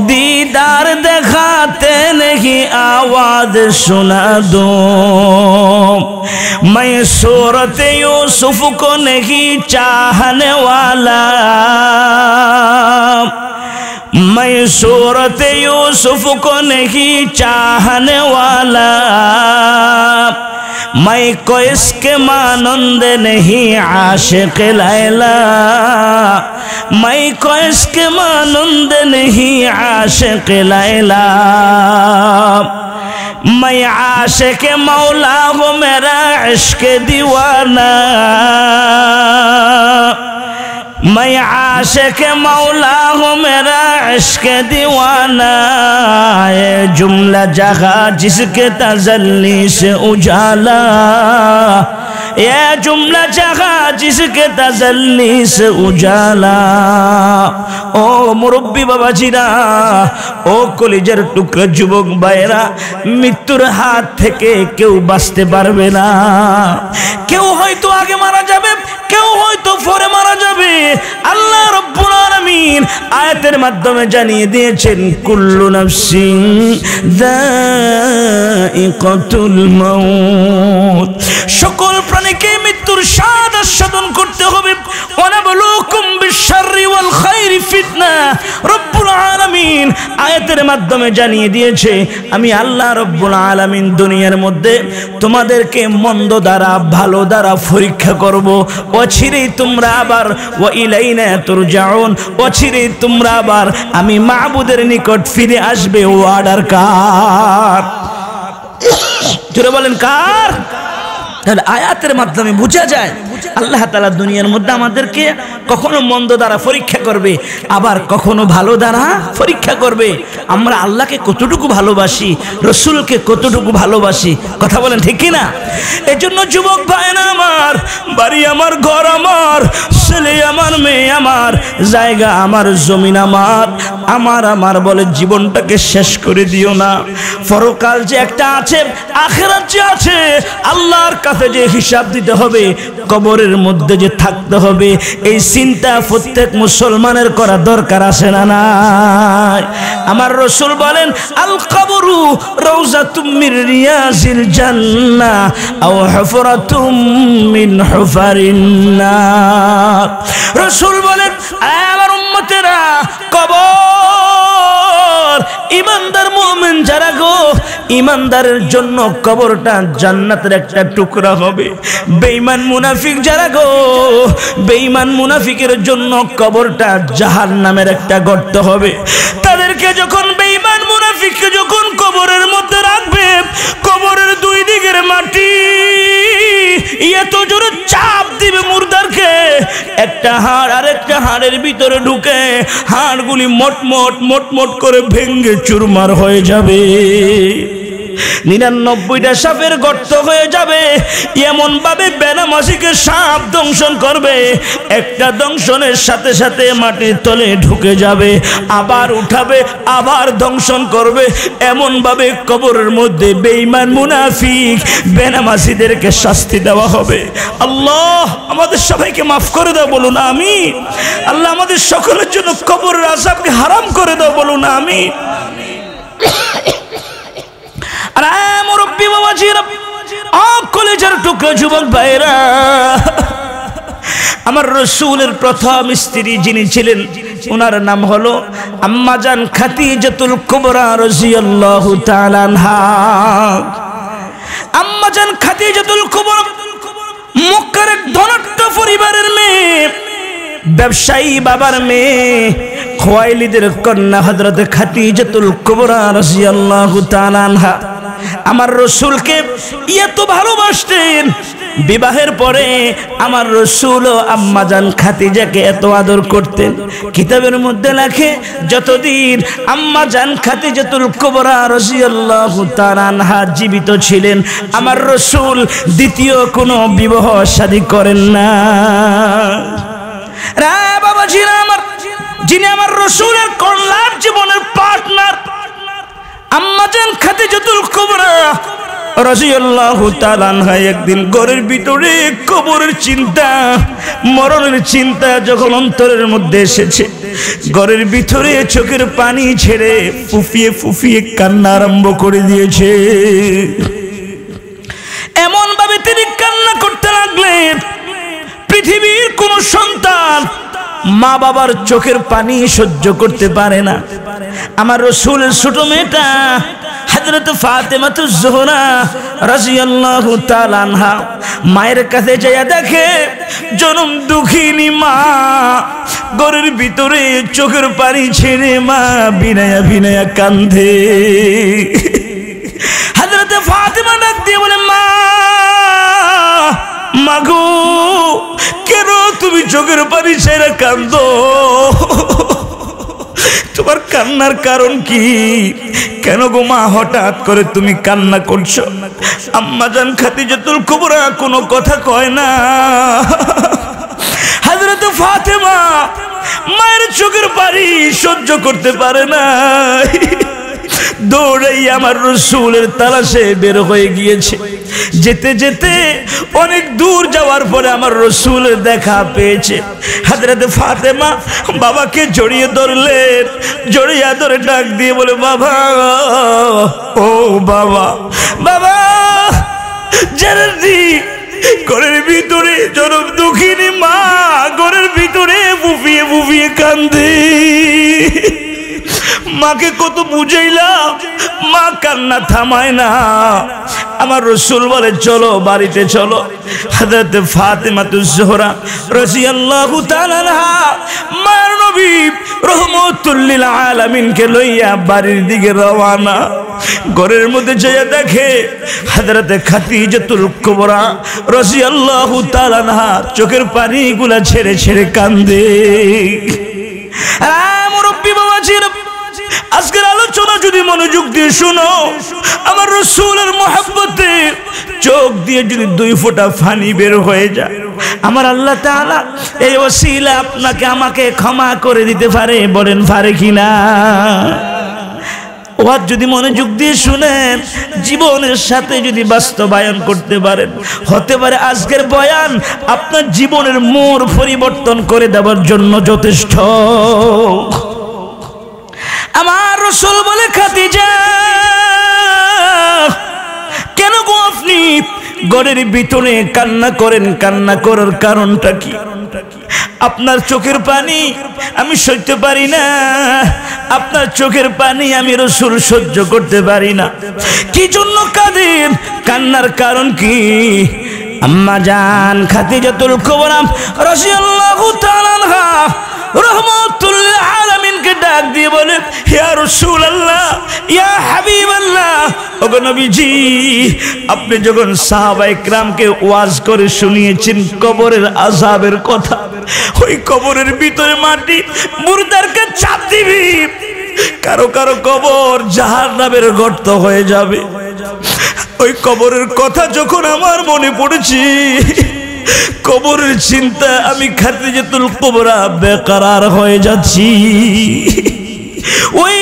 दीदार दिखाते नहीं आवाज सुना दो, मैं सूरत यूसुफ को नहीं चाहने वाला, मैं सूरत यूसुफ को नहीं चाहने वाला, मैं कोई इसके मानंद नहीं आशिक लैला, मैं कोई इसके मानंद नहीं आशिक लैला, मैं आशिक मौला हूँ मेरा इश्क दीवाना, मैं आशिक मौला हूँ मेरा इश्क दीवाना, ये जुमला जगह जिसके तजल्ली से उजाला, ये जुमला जगह जिसके तजल्ली से उजाला। ओ मुरब्बी बाबाजीरा, ओ कलिजार टुकरा যুবক ভাইরা, মৃত্যুর হাত থেকে কেউ বাঁচতে পারবে না। কেউ হয়তো আগে মারা যাবে, কেউ হয়তো পরে মারা যাবে। আল্লাহ রাব্বুল আলামিন আয়াতের মাধ্যমে জানিয়ে দিয়েছেন, কুল্লু নাফসিন যায়িকাতুল মাউত, সকল প্রাণীকে মৃত্যুর স্বাদ আস্বাদন করতে হবে। ওয়ানাবলুকুম বিশ-শাররি ওয়াল খায়রি ফিতনা, রব্বুল আলামিন আলামিন আয়াতের মাধ্যমে জানিয়ে দিয়েছে, আমি আল্লাহ রব্বুল আলামিন দুনিয়ার মধ্যে তোমাদেরকে মন্দ দ্বারা ভালো দ্বারা পরীক্ষা করব। অচিরেই তোমরা আবার ওয়া ইলাইনা তুরজাউন, অচিরেই তোমরা আবার আমি মাবুদের নিকট ফিরে আসবে। ও অর্ডার কার? জোরে বলেন কার? তাহলে আয়াতের মাধ্যমে বোঝা যায় আল্লাহ তাআলা দুনিয়ার মধ্যে আমাদেরকে কখনো মন্দ দ্বারা পরীক্ষা করবে, আবার কখনো ভালো দ্বারা পরীক্ষা করবে। আমরা আল্লাহকে কতটুকু ভালোবাসি, রসুলকে কতটুকু ভালোবাসি, কথা বলেন ঠিক কি না? এজন্য যুবক ভাইরা আমার, বাড়ি আমার, ঘর আমার, ছেলে আমার, মেয়ে আমার, জায়গা আমার, জমিন আমার, আমার বলে জীবনটাকে শেষ করে দিও না। পরকাল যে একটা আছে, আখিরাত যে আছে, আল্লাহর কাছে যে হিসাব দিতে হবে, কবরের মধ্যে যে থাকতে হবে, এই চিন্তা প্রত্যেক মুসলমানের করা দরকার আছে না নাই? আমার রাসূল বলেন, আল কবরু রাউযাতুম মির রিয়াজিল জান্নাহ আও হুফরাতুম মিন হুফারিন নার। রাসূল বলেন, আমার উম্মতেরা, কবর ইমানদার মুমিন যারা গো, ইমানদারের জন্য কবরটা জান্নাতের একটা টুকরা হবে। বেঈমান মুনাফিক যারা গো, বেঈমান মুনাফিকের জন্য কবরটা জাহান্নামের একটা গর্ত হবে। তাদেরকে যখন বেঈমান মুনাফিককে যখন কবরের মধ্যে রাখবে, কবরের দুই দিকের মাটি এত জোরে চাপ দিবে মুর্দারকে, একটা হাড় আর একটা হাড়ের ভিতরে ঢুকে হাড়গুলি মোট করে ভেঙে চুরমার হয়ে যাবে। 99টা সাপের গর্ত হয়ে যাবে। এমন ভাবে বেনামাসিকে সাপ দংশন করবে, একটা দংশনের সাথে সাথে মাটির তলে ঢুকে যাবে, আবার উঠাবে, আবার দংশন করবে। এমন ভাবে কবরের মধ্যে বেঈমান মুনাফিক বেনামাসিদেরকে শাস্তি দেওয়া হবে। আল্লাহ আমাদের সবাইকে মাফ করে দাও, বলুন আমিন। আল্লাহ আমাদের সকলের জন্য কবরের আযাবকে হারাম করে দাও, বলুন আমিন। মুরব্বি বাবাজিরা, কলেজের টুকরা যুবক ভাইরা, আমার রাসূলের প্রথম স্ত্রী যিনি ছিলেন, ওনার নাম হলো আম্মা জান খাদিজাতুল কুবরা রাদিয়াল্লাহু তাআলা আনহা। আম্মা জান খাদিজাতুল কুবরা মক্কার এক ধনাঢ্য পরিবারের মেয়ে, ব্যবসায়ী বাবার মেয়ে, খুয়াইলিদের কন্যা হযরত খাদিজাতুল কুবরা রাদিয়াল্লাহু তাআলা আনহা আমার রাসূলকে এত ভালোবাসতেন। বিবাহের পরে আমার রাসূল ও আম্মা জান খাদিজাকে এত আদর করতেন। কিতাবের মধ্যে লেখে, যতদিন আম্মা জান খাদিজাতুল কুবরা রাদিয়াল্লাহু তাআলা আনহা জীবিত ছিলেন, আমার রাসূল দ্বিতীয় কোনো বিবাহ শাদী করেন না। রা বাবাজিরা আমার, যিনি আমার রাসূলের কল্যাণ জীবনের পার্টনার, আম্মা জান খাদিজাতুল কুবরা রাদিয়াল্লাহু তাআলা আনহা একদিন ঘরের ভিতরে কবরের চিন্তা, মরণের চিন্তা যখন অন্তরের মধ্যে এসেছে, ঘরের ভিতরে চোখের পানি ছেড়ে ফুফিয়ে কান্না আরম্ভ করে দিয়েছে। এমন ভাবে তিনি কান্না করতে লাগলেন, পৃথিবীর কোন সন্তান মা বাবার চোখের পানি সহ্য করতে পারে না। আমার রাসূলের ছোট মেয়েটা হযরত ফাতেমাতুজ জোহরা রাদিয়াল্লাহু তাআলা আনহা মায়ের কাছে যাইয়া দেখে জনম দুঃখিনী মা ঘরের ভিতরে চোখের পানি ছেড়ে মা বিনায়া কান্দে। হযরত ফাতেমা ডাক দিয়ে বলে, মাগো কেন তুমি চোখের পানি ছেড়ে কান্দো? তোমার কান্নার কারণ কি? কেন গো মা হঠাৎ করে তুমি কান্না করছো? আম্মা জান খাদিজাতুল কুবরা কোনো কথা কয় না। হযরত ফাতেমা মায়ের চোখের পানি সহ্য করতে পারে না, দৌড়াই আমার রাসূলের তালাশে বের হয়ে গিয়েছে। যেতে যেতে অনেক দূর যাওয়ার পরে আমার রাসূলের দেখা পেয়েছে। হযরত ফাতেমা বাবাকে জড়িয়ে ধরলেন, জড়িয়ে ধরে ডাক দিয়ে বলে, বাবা, ও বাবা, বাবা জানি ঘরের ভিতরে জনম দুঃখিনী মা ঘরের ভিতরে ফুফিয়ে কান্দে। মাকে কত বুঝাইলাম, মা কান্না থামায় না। আমার রাসূল বলে চলো বাড়িতে চলো। হযরত ফাতেমাতুজ জোহরা রাদিয়াল্লাহু তাআলা আনহা মায়ের নবী রহমাতুল লিল আলামিনকে লইয়া বাড়ির দিকে রওনা। ঘরের মধ্যে যেয়ে দেখে হযরত খাদিজাতুল কুবরা রাদিয়াল্লাহু তাআলা আনহা চোখের পানিগুলা ছেড়ে ছেড়ে কান্দে। মুরব্বি বাবাজিরা, আজকের আলোচনা যদি মনোযোগ দিয়ে শুনো, আমার রাসূলের মহব্বতে চোখ দিয়ে যদি 2 ফোঁটা পানি বের হয়ে যায়, আমার আল্লাহ তাআলা এই ওসিলা আপনাকে আমাকে ক্ষমা করে দিতে পারে। বলেন পারে কিনা? ওয়াজ যদি মনোযোগ দিয়ে শুনেন, জীবনের সাথে যদি বাস্তবায়ন করতে পারেন, হতে পারে আজকের বয়ান আপনার জীবনের মোড় পরিবর্তন করে দেওয়ার জন্য যথেষ্ট। আমার রাসূল বলে, খাদিজা কেন গো আপনি ঘরের ভিতরে কান্না করেন? কান্না করার কারণটা কি? আপনার চোখের পানি আমি সহ্য পারি না, আপনার চোখের পানি আমি রাসূল সহ্য করতে পারি না। কি জন্য কাঁদেন? কান্নার কারণ কি? আম্মা জান খাদিজাতুল কুবরা রাদিয়াল্লাহু তাআলা আনহা রহমাতুল লিল আলামিনকে ডাক দিয়ে বলে, ইয়া রাসূলুল্লাহ, ইয়া হাবিবাল্লাহ, ওগো নবীজি, আপনি যখন সাহাবায়ে কিরামকে ওয়াজ করে শুনিয়েছেন কবরের আযাবের কথা, ওই কবরের ভিতরে মাটি মুর্দারকে চাপ দিবি, কারো কারো কবর জাহান্নামের গর্ত হয়ে যাবে। ওই কবরের কথা যখন আমার মনে পড়েছি, কবরের চিন্তা আমি খাদিজাতুল কুবরা বেকারার হয়ে যাচ্ছি। ওই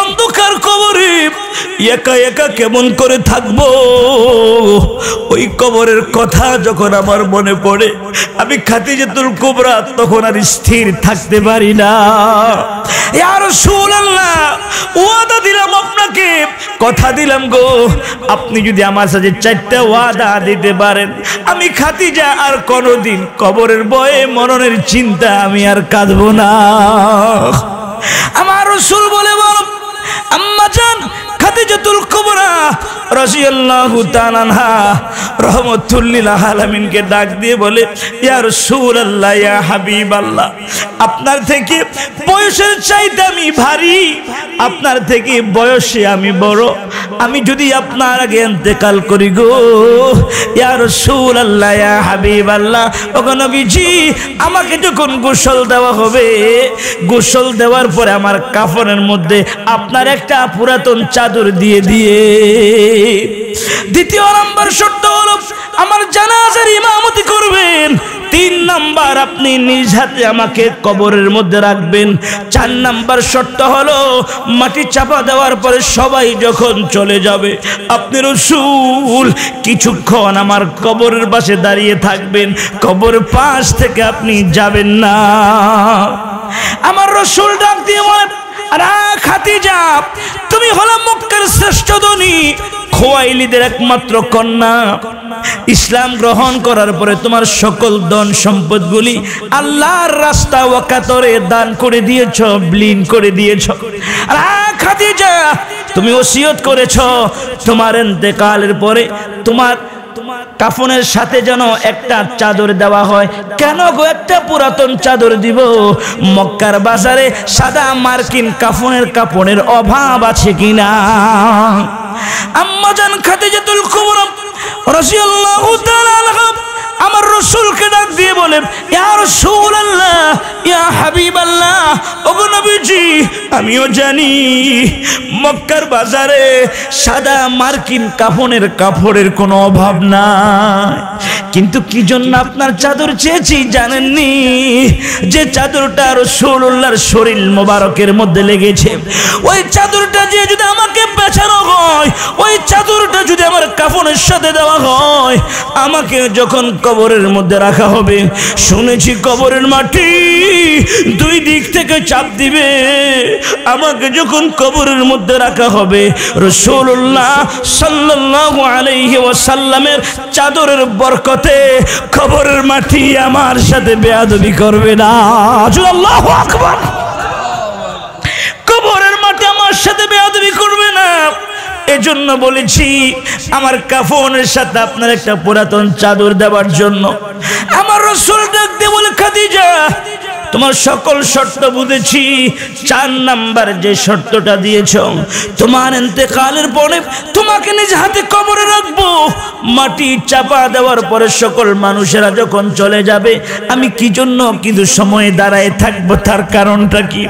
অন্ধকার কবরে একা একা কেমন করে থাকবো? ওই কবরের কথা যখন আমার মনে পড়ে, আমি খাদিজাতুল কুবরা তখন আর স্থির থাকতে পারি না। ইয়া রাসূলুল্লাহ, ওয়াদা দিলাম আপনাকে, কথা দিলাম গো, আপনি যদি আমার সাথে 4টা ওয়াদা দিতে পারেন, আমি খাদিজা আর কোনোদিন কবরের ভয়ে মরণের চিন্তা আমি আর কাঁদবো না। আমার রাসূল বলে, বল আম্মা জান খাদিজাতুল কুবরা রাদিয়াল্লাহু তাআলা আনহা রহমাতুল লিল আলামিনকে ডাক দিয়ে বলে, ইয়া রাসূলুল্লাহ, ইয়া হাবিবাল্লাহ, আপনার থেকে বয়সের চাইতে আমি ভারী, আপনার থেকে বয়সে আমি বড়, আমি যদি আপনার আগে ইন্তেকাল করি গো, ইয়া রাসূলুল্লাহ, ইয়া হাবিবাল্লাহ, ওগো নবীজি, আমাকে যখন গোসল দেওয়া হবে, গোসল দেওয়ার পরে আমার কাফনের মধ্যে আপনার একটা পুরাতন চাদর দিয়ে দিয়ে। দ্বিতীয় নাম্বার শর্ত হলো আমার জানাজার ইমামতি করবেন। 3 নাম্বার আপনি নিজ হাতে আমাকে কবরের মধ্যে রাখবেন। 4 নাম্বার শর্ত হলো মাটি চাপা দেওয়ার পরে সবাই যখন চলে যাবে, আপনি রাসূল কিছুক্ষণ আমার কবরের পাশে দাঁড়িয়ে থাকবেন, কবর পাশ থেকে আপনি যাবেন না। আমার রাসূল ডাক দিয়ে বলেন, আরে খাদিজা, তুমি হলো মক্কার শ্রেষ্ঠ ধনী, খোয়াইলিদের একমাত্র কন্যা। ইসলাম গ্রহণ করার পরে তোমার সকল ধন সম্পদগুলি আল্লাহর রাস্তা ওয়াকাতরে দান করে দিয়েছো, বিলীন করে দিয়েছো। আরে খাদিজা, তুমি ওসিয়ত করেছো তোমার ইন্তেকালের পরে তোমার কাফনের সাথে যেন একটা চাদর দেওয়া হয়। কেন গো একটা পুরাতন চাদর দিব? মক্কার বাজারে সাদা মার্কিন কাফনের কাপড়ের অভাব আছে কিনা? আম্মা জান খাদিজাতুল কুবরা রাদিয়াল্লাহু তাআলা আনহা আমার রাসূলকে ডাক দিয়ে বলেন, ইয়া রাসূলুল্লাহ, ইয়া হাবিবাল্লাহ, ওগো নবীজি, আমিও জানি মক্কার বাজারে সাদা মার্কিন কাফনের কাপড়ের কোনো অভাব নাই, কিন্তু কি জন্য আপনার চাদর চেয়েছি জানেননি? যে চাদরটা রাসূলুল্লাহর শরীর মোবারকের মধ্যে লেগেছে, ওই চাদরটা যে যদি আমাকে পেছানো হয়, ওই চাদরটা যদি আমার কাফনের সাথে দেওয়া হয়, আমাকে যখন কবরের মধ্যে রাখা হবে, শুনেছি কবরের মাটি 2 দিক থেকে চাপ দিবে, আমাকে যখন কবরের মধ্যে রাখা হবে, রাসূলুল্লাহ সাল্লাল্লাহু আলাইহি ওয়াসাল্লামের চাদরের বরকতে কবরের মাটি আমার সাথে বেয়াদবি করবে না। আল্লাহু আকবার। কবরের আমার সাথে বেয়াদবি করবে না। এজন্য বলেছি আমার কাফনের সাথে আপনার একটা পুরাতন চাদর দেওয়ার জন্য। আমার রাসূল ডাকতে বলে, খাদিজা তোমার সকল শর্ত বুঝেছি, 4 নাম্বার যে শর্তটা দিয়েছ, তোমার ইন্তেকালের পরে তোমাকে নিজ হাতে কবরে রাখবো, মাটি চাপা দেওয়ার পরে সকল মানুষেরা যখন চলে যাবে আমি কি জন্য কিন্তু সময়ে দাঁড়ায় থাকবো, তার কারণটা কি?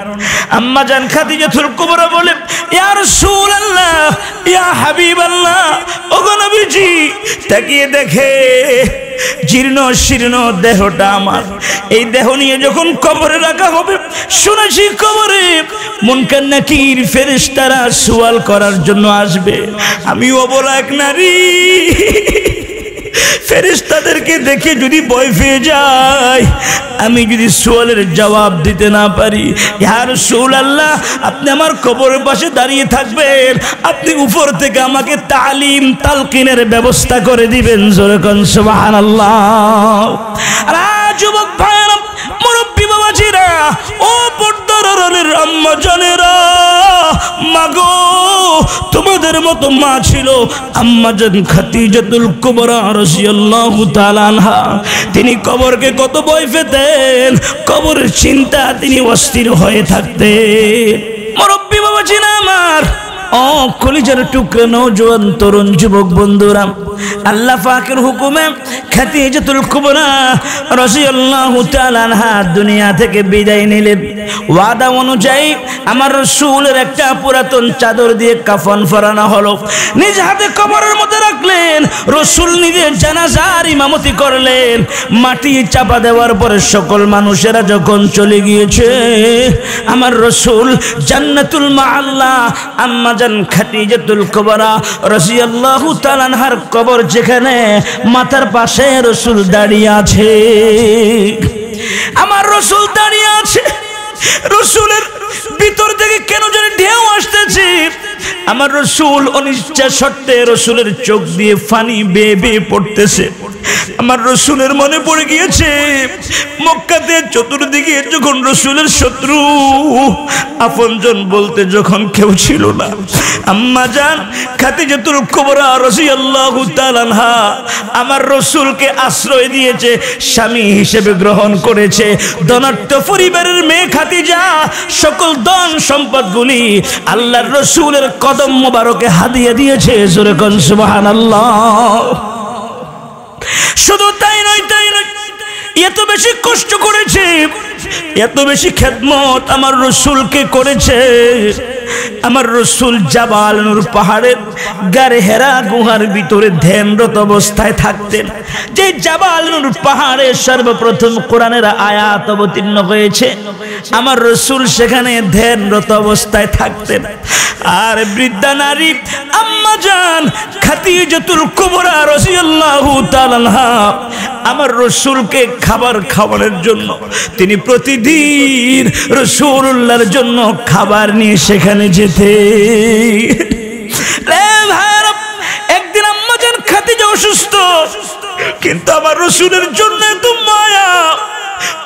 আম্মা জান খাদিজাতুল কুবরা বলে, ইয়া রাসূলুল্লাহ, ইয়া হাবিবাল্লাহ, ওগো নবীজি, তাকিয়ে দেখে জীর্ণ শীর্ণ দেহটা আমার, এই দেহ নিয়ে যখন কবরে রাখা হবে, শুনেছি কবরে মুনকার নাকির ফেরেশতারা সওয়াল করার জন্য আসবে। আমি অবলা এক নারী, ফেরেশতাদেরকে দেখে যদি ভয় পেয়ে যায়, আমি যদি সওয়ালের জবাব দিতে না পারি, ইয়া রাসূলুল্লাহ আপনি আমার কবরের পাশে দাঁড়িয়ে থাকবেন, আপনি উপর থেকে আমাকে তালিম তালকিনের ব্যবস্থা করে দিবেন। জোরে কোন সুবহানাল্লাহ। আর যুবক ভাইরা, মুরব্বী বাবাজিরা, ও পর্দার আড়ালের আম্মা জানেরা, মাগো তোমাদের মতো মা ছিল আম্মা জান খাদিজাতুল কুবরা রাদিয়াল্লাহু তাআলা আনহা। তিনি কবরকে কত ভয় পেতেন, কবরের চিন্তা তিনি অস্থির হয়ে থাকতেন। মুরব্বী বাবাজিরা আমার, ও কলিজার টুকরা নওজোয়ান তরুণ যুবক বন্ধুরা, আল্লাহ পাকের হুকুমে খাদিজাতুল কুবরা রাদিয়াল্লাহু তাআলা আনহা দুনিয়া থেকে বিদায় নিলেন। ওয়াদা অনুযায়ী আমার রাসূলের একটা পুরাতন চাদর দিয়ে কাফন পরানো হলো, নিজ হাতে কবরের মধ্যে রাখলেন। রাসূল নিজে জানাজার ইমামতি করলেন। মাটি চাপা দেওয়ার পরে সকল মানুষেরা যখন চলে গিয়েছে, আমার রাসূল জান্নাতুল মাআল্লা আম্মা জান খাদিজাতুল কুবরা রাদিয়াল্লাহু তাআলা আনহার কবর যেখানে, মাথার পাশে রাসূল দাঁড়িয়ে আছে। আমার রাসূল দাঁড়িয়ে আছে, রাসূলের ভিতর থেকে কেন জানি ঢেউ আসতেছে। আমার রাসূল অনিচ্ছা সত্ত্বে রাসূলের চোখ দিয়ে পানি বেয়ে বেয়ে পড়তেছে। আমার রাসূলের মনে পড়ে গিয়েছে মক্কাতে চতুর্দিকে যখন রাসূলের শত্রু, আপনজন বলতে যখন কেউ ছিল না, আম্মা জান খাদিজাতুল কুবরা রাদিয়াল্লাহু তাআলা আনহা আমার রাসূলকে আশ্রয় দিয়েছে, স্বামী হিসেবে গ্রহণ করেছে। ধনাঢ্য পরিবারের মেয়ে খাদিজা সকল ধন সম্পদগুলি আল্লাহর রাসূলের কদম মোবারকে হাদিয়া দিয়েছে। জোরে কোন সুবহানাল্লাহ। শুধু তাই নয়, এত বেশি কষ্ট করেছে, এত বেশি খেদমত আমার রাসূলকে করেছে। আমার রাসূল জাবাল নূর পাহাড়ের গারে হেরা গুহার ভিতরে ধ্যানরত অবস্থায় থাকতেন। যে জাবাল নূর পাহাড়ে সর্বপ্রথম কোরআনের আয়াত অবতীর্ণ হয়েছে, আমার রাসূল সেখানে ধ্যানরত অবস্থায় থাকতেন। আর বৃদ্ধা নারী আম্মা জান খাদিজাতুল কুবরা রাদিয়াল্লাহু তাআলা আনহা আমার রাসূলকে খাবার খাওয়ানোর জন্য তিনি প্রতিদিন রাসূলুল্লাহর জন্য খাবার নিয়ে সেখানে যেতে। একদিন আম্মা জান খাদিজা অসুস্থ, কিন্তু আমার রাসূলের জন্য এত মায়া,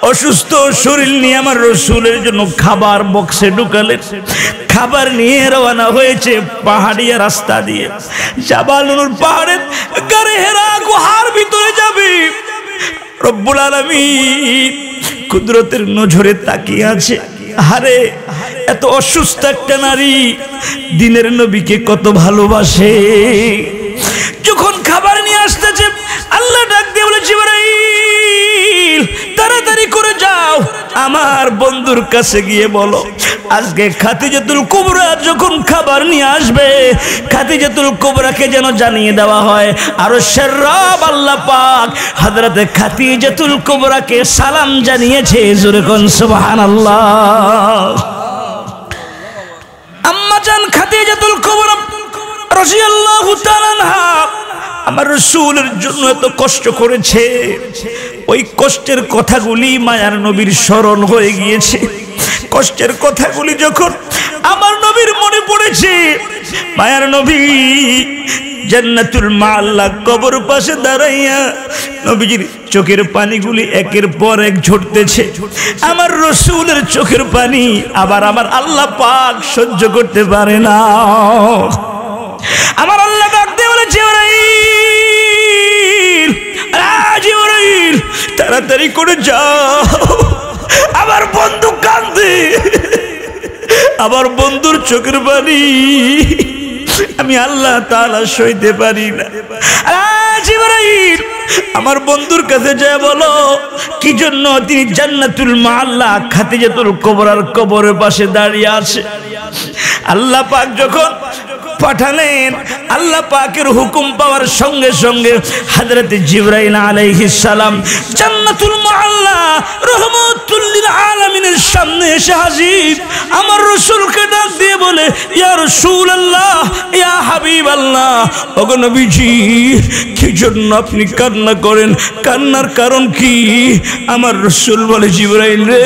অসুস্থ শরীর নিয়ে আমার রাসূলের জন্য খাবার বক্সে ঢুকালেন। খাবার নিয়ে রওনা হয়েছে পাহাড়িয়া রাস্তা দিয়ে, জাবাল নূর পাহাড়ের গারে হেরা গুহার ভিতরে যাবে। রব্বুল আলামিন কুদরতের নজরে তাকিয়ে আছে। আরে এত অসুস্থ একটা নারী দিনের নবীকে কত ভালোবাসে। যখন খাবার নিয়ে আসতেছে, আল্লাহ ডাক দিয়ে বলে, জিবরাইল তাড়াতাড়ি করে যাও, আমার বন্ধুর কাছে গিয়ে বলো আজকে খাদিজাতুল কুবরা যখন খাবার নিয়ে আসবে, খাদিজাতুল কুবরাকে যেন জানিয়ে দেওয়া হয় আরশের রব আল্লাহ পাক হযরতে খাদিজাতুল কুবরাকে সালাম জানিয়েছে। জোরে কোন সুবহানাল্লাহ। আম্মা জান খাদিজাতুল কুবরা রাদিয়াল্লাহু তাআলা আনহা আমার রাসূলের জন্য এত কষ্ট করেছে, ওই কষ্টের কথাগুলি মায়ার নবীর স্মরণ হয়ে গিয়েছে। কষ্টের কথাগুলি যখন আমার নবীর মনে পড়েছে, মায়ার নবী জান্নাতুল মাআল্লা কবর পাশে দাঁড়াইয়া নবীজির চোখের পানিগুলি একের পর এক ঝরতেছে। আমার রাসূলের চোখের পানি আবার আমার আল্লাহ পাক সহ্য করতে পারে না। আমার আল্লাহ ডাক দিয়ে বলে, জিবরাইল, জিবরাইল তাড়াতাড়ি করে যাও, আমার বন্ধু কাঁদে, আমার বন্ধুর চোখের পানি আমি আল্লাহ তাআলা সইতে পারি না। জিবরাইল আমার বন্ধুর কাছে যায় বলো কি জন্য তিনি জান্নাতুল মাআল্লা খাদিজাতুল কুবরার কবরের পাশে দাঁড়িয়ে আছে। আল্লাহ পাক যখন পাঠালেন, আল্লাহ পাকের হুকুম পাওয়ার সঙ্গে সঙ্গে হযরত জিবরাইল আলাইহিস সালাম জান্নাতুল মাআল্লা রহমাতুল লিল আলামিনের সামনে এসে হাজির। আমার রাসূলকে ডাক দিয়ে বলে, ইয়া রাসূলুল্লাহ, ইয়া হাবিবাল্লাহ, ওগো নবীজি কি জন্য আপনি কান্না করেন? কান্নার কারণ কি? আমার রাসূল বলে, জিবরাইল রে,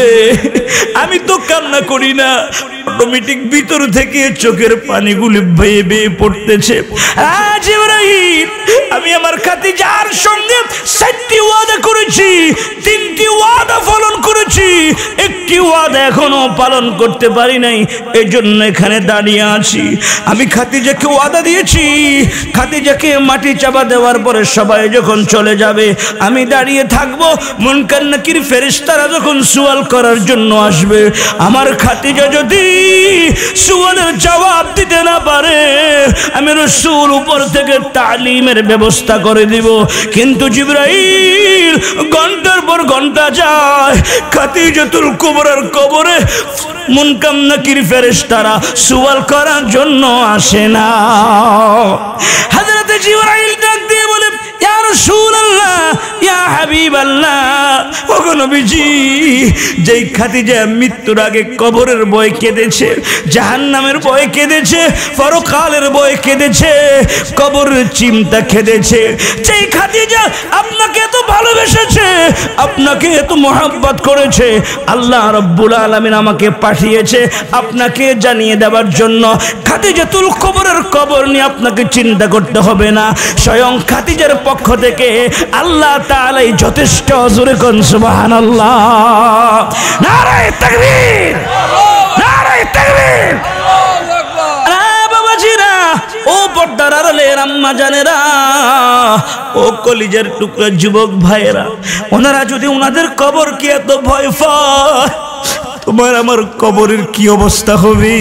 আমি তো কান্না করি না, অটোমেটিক ভিতর থেকে চোখের পানিগুলি বেয়ে বেয়ে পড়তেছে। জিবরাইল আমি আমার খাদিজার সঙ্গে 7টি ওয়াদা করেছি, 3টি ওয়াদা পালন করেছি, একটি ওয়াদা এখনো পালন করতে পারি নাই, এজন্য এখানে দাঁড়িয়ে আছি। আমি খাদিজাকে ওয়াদা দিয়েছি, খাদিজাকে মাটি চাপা দেওয়ার পরে সবাই যখন চলে যাবে আমি দাঁড়িয়ে থাকবো, মুনকার নাকির ফেরেশতারা যখন সুয়াল করার জন্য আসবে, আমার খাদিজা যদি সুয়ালের জবাব দিতে না পারে আমি রাসূল উপর থেকে তালিমের ব্যবস্থা করে দিব। কিন্তু জিবরাইল ঘন্টার পর ঘন্টা যায়, খাদিজাতুল কুবরার কবরে মুনকার নাকির ফেরেশতারা সুয়াল করার জন্য আসে না। হযরত জিবরাইল ডাক দিয়ে বলে, ইয়া রাসূলুল্লাহ, ইয়া হাবিবাল্লাহ, ওগো নবীজি যেই খাদিজা মৃত্যুর আগে কবরের ভয় কেঁদেছে, জাহান্নামের ভয় কেঁদেছে, পরকালের ভয় কেঁদেছে, কবরের চিন্তা কেঁদেছে, যেই খাদিজা আপনাকে এত ভালোবেসেছে, আপনাকে এত মহব্বত করেছে, আল্লাহ রাব্বুল আলামিন আমাকে পাঠিয়েছে আপনাকে জানিয়ে দেওয়ার জন্য খাদিজাতুল কুবরার কবর নিয়ে আপনাকে চিন্তা করতে হবে না, স্বয়ং খাদিজার পক্ষ থেকে আল্লাহ তাআলাই যথেষ্ট। জোরে কোন সুবহানাল্লাহ, নারে তাকবীর, নারে তাকবীর। বাবাজিরা, ও পর্দার আড়ালের আম্মা জানেরা, ও কলিজার টুকরা যুবক ভাইয়েরা, ওনারা যদি ওনাদের কবরকে এত ভয় পায়, তোমার আমার কবরের কি অবস্থা হবে?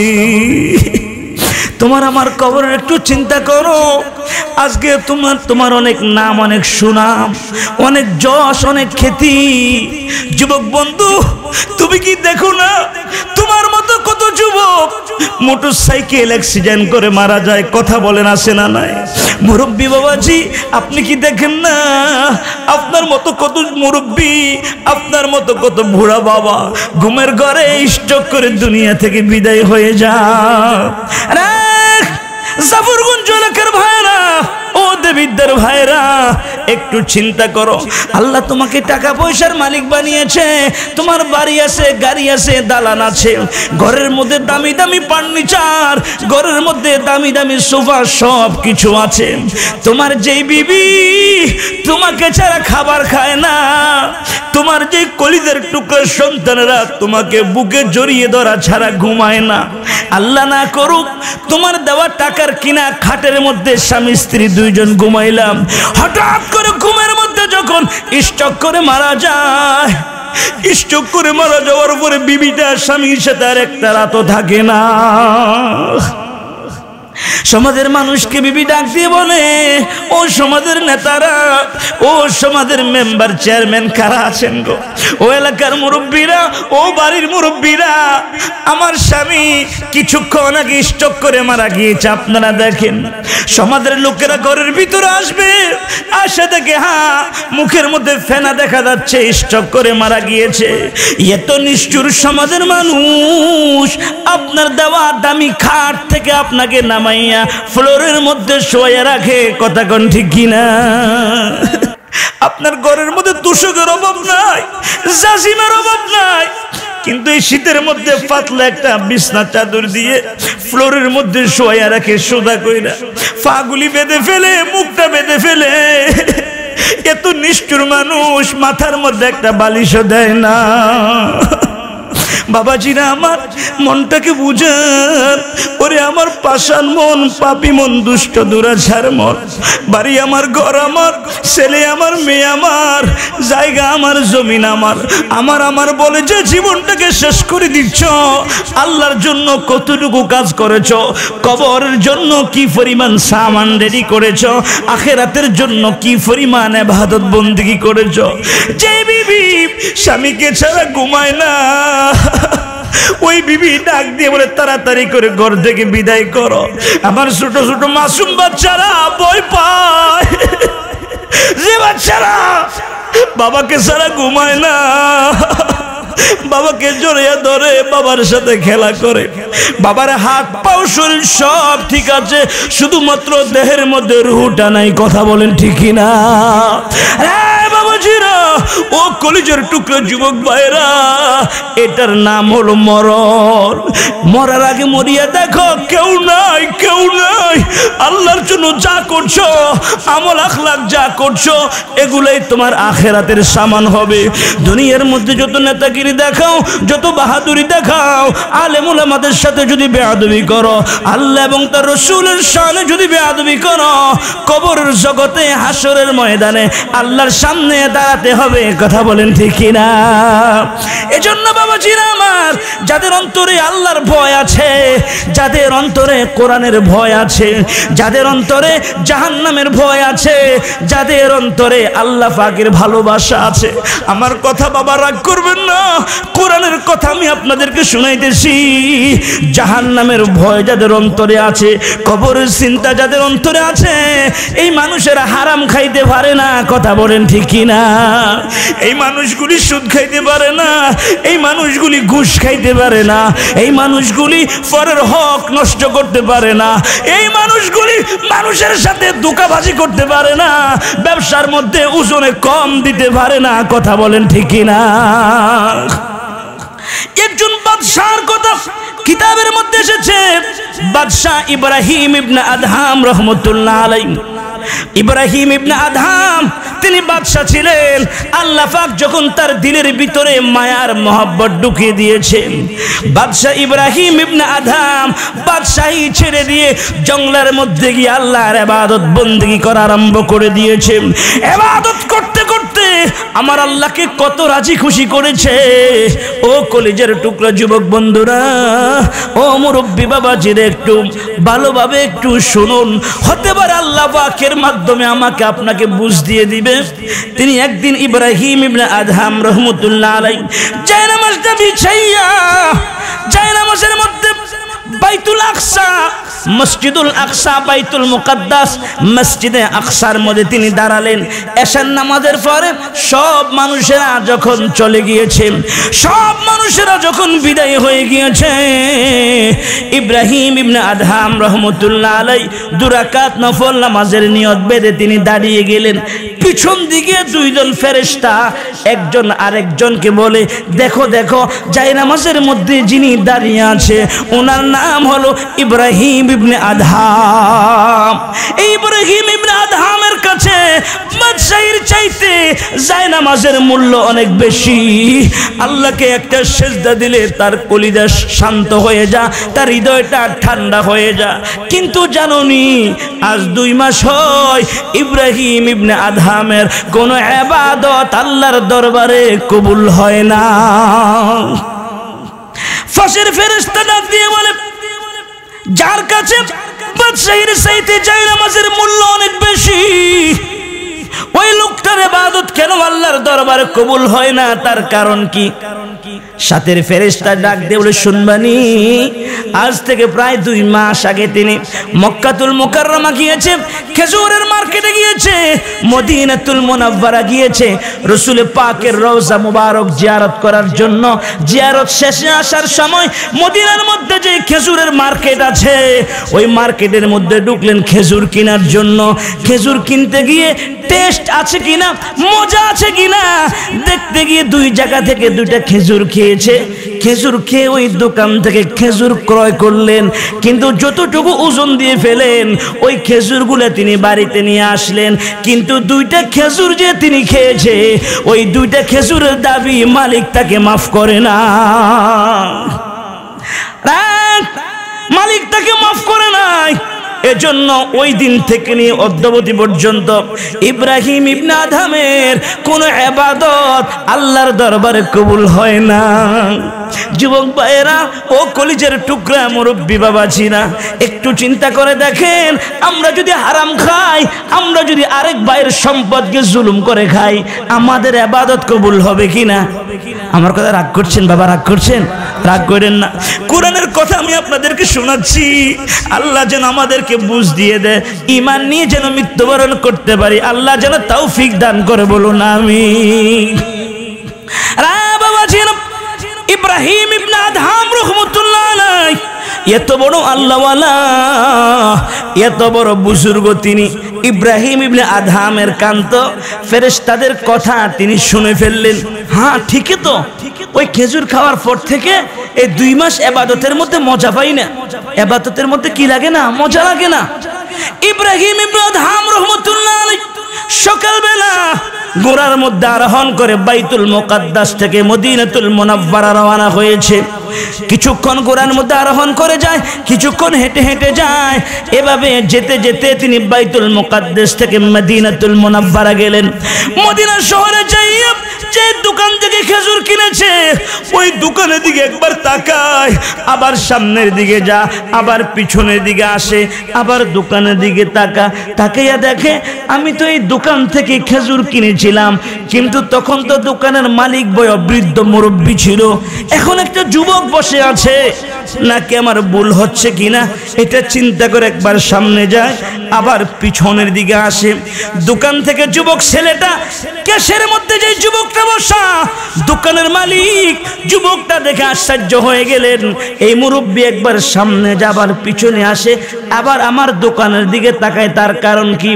তোমার আমার কবরের একটু চিন্তা করো। আজকে তোমার অনেক নাম, অনেক সুনাম, অনেক যশ, অনেক খ্যাতি। যুবক বন্ধু, তুমি কি দেখো না তোমার মতো কত যুবক মোটরসাইকেল অ্যাক্সিডেন্ট করে মারা যায়, কথা বলেন আসে না নাই? মুরব্বী বাবাজি আপনি কি দেখেন না আপনার মতো কত মুরব্বী, আপনার মতো কত বুড়া বাবা ঘুমের ঘরে স্ট্রোক করে দুনিয়া থেকে বিদায় হয়ে যায়। জাফরগঞ্জ এলাকার ভাইরা, ও দেবিদ্দার ভাইরা, একটু চিন্তা করো। আল্লাহ তোমাকে টাকা পয়সার মালিক বানিয়েছে, তোমার বাড়ি আছে, গাড়ি আছে, দালান আছে, ঘরের মধ্যে দামি দামি ফার্নিচার, ঘরের মধ্যে দামি দামি সোফা, সব কিছু আছে। তোমার যেই বিবি তোমাকে ছাড়া খাবার খায় না, তোমার যে কলিজার টুকরা সন্তানেরা তোমাকে বুকে জড়িয়ে ধরা ছাড়া ঘুমায় না, আল্লাহ না করুক তোমার দেওয়া টাকার কিনা খাটের মধ্যে স্বামী স্ত্রী দুইজন ঘুমাইলাম, হঠাৎ করে ঘুমের মধ্যে যখন স্ট্রোক করে মারা যায়, স্ট্রোক করে মারা যাওয়ার পরে বিবিটা স্বামীর সাথে আর একটা রাতও থাকে না। সমাজের মানুষকে বিবি ডাক দিয়ে বলে, ও সমাজের নেতারা, ও সমাজের মেম্বার চেয়ারম্যান কারা আছেন গো, ও এলাকার মুরব্বীরা, ও বাড়ির মুরব্বীরা, আমার স্বামী কিছুক্ষণ আগে স্ট্রোক করে মারা গিয়েছে, আপনারা দেখেন। সমাজের লোকেরা ঘরের ভিতরে আসবে, আসে দেখে মুখের মধ্যে ফেনা দেখা যাচ্ছে, স্ট্রোক করে মারা গিয়েছে। এত নিষ্ঠুর সমাজের মানুষ আপনার দেওয়া দামি খাট থেকে আপনাকে নামাইয়া ফ্লোরের মধ্যে শোয়া রাখে, কথা কোন ঠিক কিনা? আপনার ঘরের মধ্যে তুষকের অভাব নাই, জাজিমের অভাব নাই, কিন্তু এই শীতের মধ্যে পাতলা একটা বিছনা চাদর দিয়ে ফ্লোরের মধ্যে শোয়া রাখে সোজা কইরা, পাগুলি বেঁধে ফেলে, মুখটা বেঁধে ফেলে। এত নিষ্ঠুর মানুষ, মাথার মধ্যে একটা বালিশও দেয় না। বাবাজিরা আমার মনটাকে বুঝান, ওরে আমার পাষাণ মন, পাপী মন, দুষ্ট দুরাচার মন। বাড়ি আমার, ঘর আমার, ছেলে আমার, মেয়ে আমার, জায়গা আমার, জমিন আমার, আমার বলে যে জীবনটাকে শেষ করে দিচ্ছ। আল্লাহর জন্য কতটুকু কাজ করেছ, কবরের জন্য কি পরিমাণ সামান রেডি করেছ, আখিরাতের জন্য কি পরিমাণ ইবাদত বন্দেগী করেছ। যে বিবি স্বামীকে ছাড়া ঘুমায় না, ওই বিবি ডাক দিয়ে বলে তাড়াতাড়ি করে ঘর থেকে বিদায় করো। আমার ছোট ছোট মাসুম বাচ্চারা ভয় পায়, যে বাচ্চারা বাবাকে ছাড়া ঘুমায় না, বাবাকে জড়িয়ে ধরে, বাবার সাথে খেলা করে, বাবার হাত পাও শরীর সব ঠিক আছে, শুধুমাত্র দেহের মধ্যে রুহটা নাই। কথা বলেন ঠিক কিনা? বাবাজিরা, ও কলিজার টুকরো যুবক ভাইরা, এটার নাম হলো মরণ। মরার আগে মরিয়া দেখো, কেউ নাই, কেউ নাই। আল্লাহর জন্য যা করছো, আমল আখলাক যা করছো, এগুলাই তোমার আখিরাতের সামান হবে। দুনিয়ার মধ্যে যত নেতাগিরি দেখাও, যত বাহাদুরি দেখাও, আলেম উলামাদের সাথে যদি বেয়াদবি করো, আল্লাহ এবং তার রাসূলের শানে যদি বেয়াদবি করো, কবরের জগতে, হাসরের ময়দানে আল্লাহর সামনে দাঁড়াতে হবে। কথা বলেন ঠিক কিনা? এজন্য বাবাজিরা আমার, যাদের অন্তরে আল্লাহর ভয় আছে, যাদের অন্তরে কোরআনের ভয় আছে, যাদের অন্তরে জাহান্নামের ভয় আছে, যাদের অন্তরে আল্লাহ পাকের ভালোবাসা আছে, আমার কথা বাবা রাগ করবেন না, কোরআনের কথা আমি আপনাদেরকে শুনাইতেছি। জাহান্নামের ভয় যাদের অন্তরে আছে, কবরের চিন্তা যাদের অন্তরে আছে, এই মানুষেরা হারাম খাইতে পারে না। কথা বলেন ঠিক কিনা? এই মানুষগুলি সুদ খাইতে পারে না, এই মানুষগুলি ঘুষ খাইতে পারে না, এই মানুষগুলি পরের হক নষ্ট করতে পারে না, এই মানুষগুলি মানুষের সাথে ধোঁকাবাজি করতে পারে না, ব্যবসার মধ্যে ওজনে কম দিতে পারে না। কথা বলেন ঠিক কিনা? একজন বাদশার কথা কিতাবের মধ্যে এসেছে, বাদশাহ ইব্রাহিম ইবনে আদহাম রহমতুল্লাহ আলাইহি। ইব্রাহিম ইবনে আদহাম তিনি বাদশা ছিলেন। আল্লাহ পাক যখন তার দিলের ভিতরে মায়ার মহব্বত ঢুকিয়ে দিয়েছেন, বাদশা ইব্রাহিম ইবনে আদহাম বাদশাহী ছেড়ে দিয়ে জঙ্গলের মধ্যে গিয়ে আল্লাহর ইবাদত বন্দেগী করা আরম্ভ করে দিয়েছেন। ইবাদত করতে করতে আমার আল্লাহকে কত রাজি খুশি করেছে। ও কলিজার টুকরা যুবক বন্ধুরা, ও মুরব্বী বাবাজিরা, একটু ভালোভাবে একটু শুনুন। হতে পারে আল্লাহ পাকের মাধ্যমে আমাকে আপনাকে বুঝ দিয়ে দিবে। তিনি একদিন ইব্রাহিম ইবনে আদহাম রহমতুল্লাহ আলাইহি জায়নামাজটা বিছাইয়া, জায়নামাজের মধ্যে বাইতুল আকসা, মসজিদুল আকসা, বাইতুল মুকাদ্দাস, মসজিদে আকসার মধ্যে তিনি দাঁড়ালেন। এশার নামাজের পরে সব মানুষেরা যখন চলে গিয়েছে, সব মানুষেরা যখন বিদায় হয়ে গিয়েছে, ইব্রাহিম ইবনে আদহাম রহমতুল্লাহ আলাইহি দুরাকাত নফল নামাজের নিয়ত বেঁধে তিনি দাঁড়িয়ে গেলেন। পিছন দিকে দুইজন ফেরেশতা একজন আরেকজনকে বলে, দেখো দেখো, জায়নামাজের মধ্যে যিনি দাঁড়িয়ে আছে ওনার নাম হলো ইব্রাহিম ইবনে আদহাম। এই ইব্রাহিম ইবনে আদহামের কাছে বাদশাহীর চাইতে জায়নামাজের মূল্য অনেক বেশি। আল্লাহকে একটা সেজদা দিলে তার কলিজা শান্ত হয়ে যা, তার হৃদয়টা ঠান্ডা হয়ে যা। কিন্তু জানোনি, আজ 2 মাস হয় ইব্রাহিম ইবনে আদহামের কোনো ইবাদত আল্লাহর দরবারে কবুল হয় না। ফাঁসের ফেরেশতা ডাক দিয়ে বলে, যার কাছে বাদশাহীর চাইতে জায়নামাজের মূল্য অনেক বেশি, ওই লোকটার ইবাদত কেন আল্লাহর দরবারে কবুল হয় না? তার কারণ কি? সাথের ফেরেশতা ডাক দিয়ে বলে, শুনবানি, আজ থেকে প্রায় 2 মাস আগে তিনি মক্কাতুল মুকাররমা গিয়েছে, খেজুরের মার্কেটে গিয়েছে, মদিনাতুল মুনাওয়ারা গিয়েছে রাসূল পাকের রওজা মুবারক জিয়ারত করার জন্য। জিয়ারত শেষে আসার সময় মদিনার মধ্যে যে খেজুরের মার্কেট আছে, ওই মার্কেটের মধ্যে ঢুকলেন খেজুর কেনার জন্য। খেজুর কিনতে গিয়ে টেস্ট আছে কিনা, মজা আছে কিনা দেখতে গিয়ে 2 জায়গা থেকে 2টা খেজুর খেজুর খেয়েছে, খেজুর খেয়ে ওই দোকান থেকে খেজুর ক্রয় করলেন, কিন্তু যতটুকু ওজন দিয়ে ফেলেন ওই খেজুরগুলো তিনি বাড়িতে নিয়ে আসলেন, কিন্তু দুইটা খেজুর যে তিনি খেয়েছে ওই দুইটা খেজুরের দাবি মালিক তাকে মাফ করে না। মালিক তাকে মাফ করে নাই। এজন্য ওই দিন থেকে নিয়ে অদ্যাবধি পর্যন্ত ইব্রাহিম ইবনে আদহামের কোন ইবাদত আল্লাহর দরবারে কবুল হয় না। যুবক ভাইয়েরা ও কলিজার টুকরা মুরব্বী বাবাজিরা, একটু চিন্তা করে দেখেন, আমরা যদি হারাম খাই, আমরা যদি আরেক ভাইয়ের সম্পদকে জুলুম করে খাই, আমাদের ইবাদত কবুল হবে কিনা? আমার কথা রাগ করছেন বাবা? রাগ করছেন? রাগ করেন না। কোরআনের কথা আমি আপনাদেরকে শোনাচ্ছি, আল্লাহ যেন আমাদেরকে বুঝ দিয়ে দেয়, ঈমান নিয়ে যেন মৃত্যুবরণ করতে পারি, আল্লাহ যেন তৌফিক দান করে, বলুন আমিন। বাবাজি, ইব্রাহিম ইবনে আদহাম রাহমাতুল্লাহ আলাইহি এত বড় আল্লাহওয়ালা, এত বড় বুজুর্গ তিনি। ইব্রাহিম ইবনে আদহামের কান্ত ফেরেশতাদের কথা তিনি শুনে ফেললেন। হ্যাঁ ঠিকই তো, ওই খেজুর খাওয়ার পর থেকে এই 2 মাস ইবাদতের মধ্যে মজা পাই না। ইবাদতের মধ্যে কি লাগে না? মজা লাগে না। ইব্রাহিম ইবনে আদহাম রাহমাতুল্লাহ আলাইহি সকালবেলা ঘোড়ার মধ্যে আরোহণ করে বাইতুল মুকাদ্দাস থেকে মদিনাতুল মুনাওয়ারা রওনা হয়েছে। কিছুক্ষণ ঘোড়ার মধ্যে আরোহণ করে যায়, কিছুক্ষণ হেঁটে হেঁটে যায়। এভাবে যেতে যেতে তিনি বাইতুল মুকাদ্দাস থেকে মদিনাতুল মুনাওয়ারা গেলেন। মদিনা শহরে যাইয়া যে দোকান থেকে খেজুর কিনেছে ওই দোকানের দিকে একবার তাকায়, আবার সামনের দিকে যা, আবার পিছনের দিকে আসে, আবার দোকানের দিকে তাকাইয়া দেখে আমি তো এই দোকান থেকে খেজুর কিনেছিলাম, কিন্তু তখন তো দোকানের মালিক বয়োবৃদ্ধ মুরব্বী ছিল, এখন একটা যুবক বসে আছে, নাকি আমার ভুল হচ্ছে কিনা এটা চিন্তা করে একবার সামনে যায়, আবার পিছনের দিকে আসে। দোকান থেকে যুবক ছেলেটা ক্যাশের মধ্যে যে যুবকটা বসা, দোকানের মালিক যুবকটা দেখে আশ্চর্য হয়ে গেলেন। এই মুরব্বী একবার সামনে যাবার পিছনে আসে, আবার আমার দোকানের দিকে তাকায়, তার কারণ কি?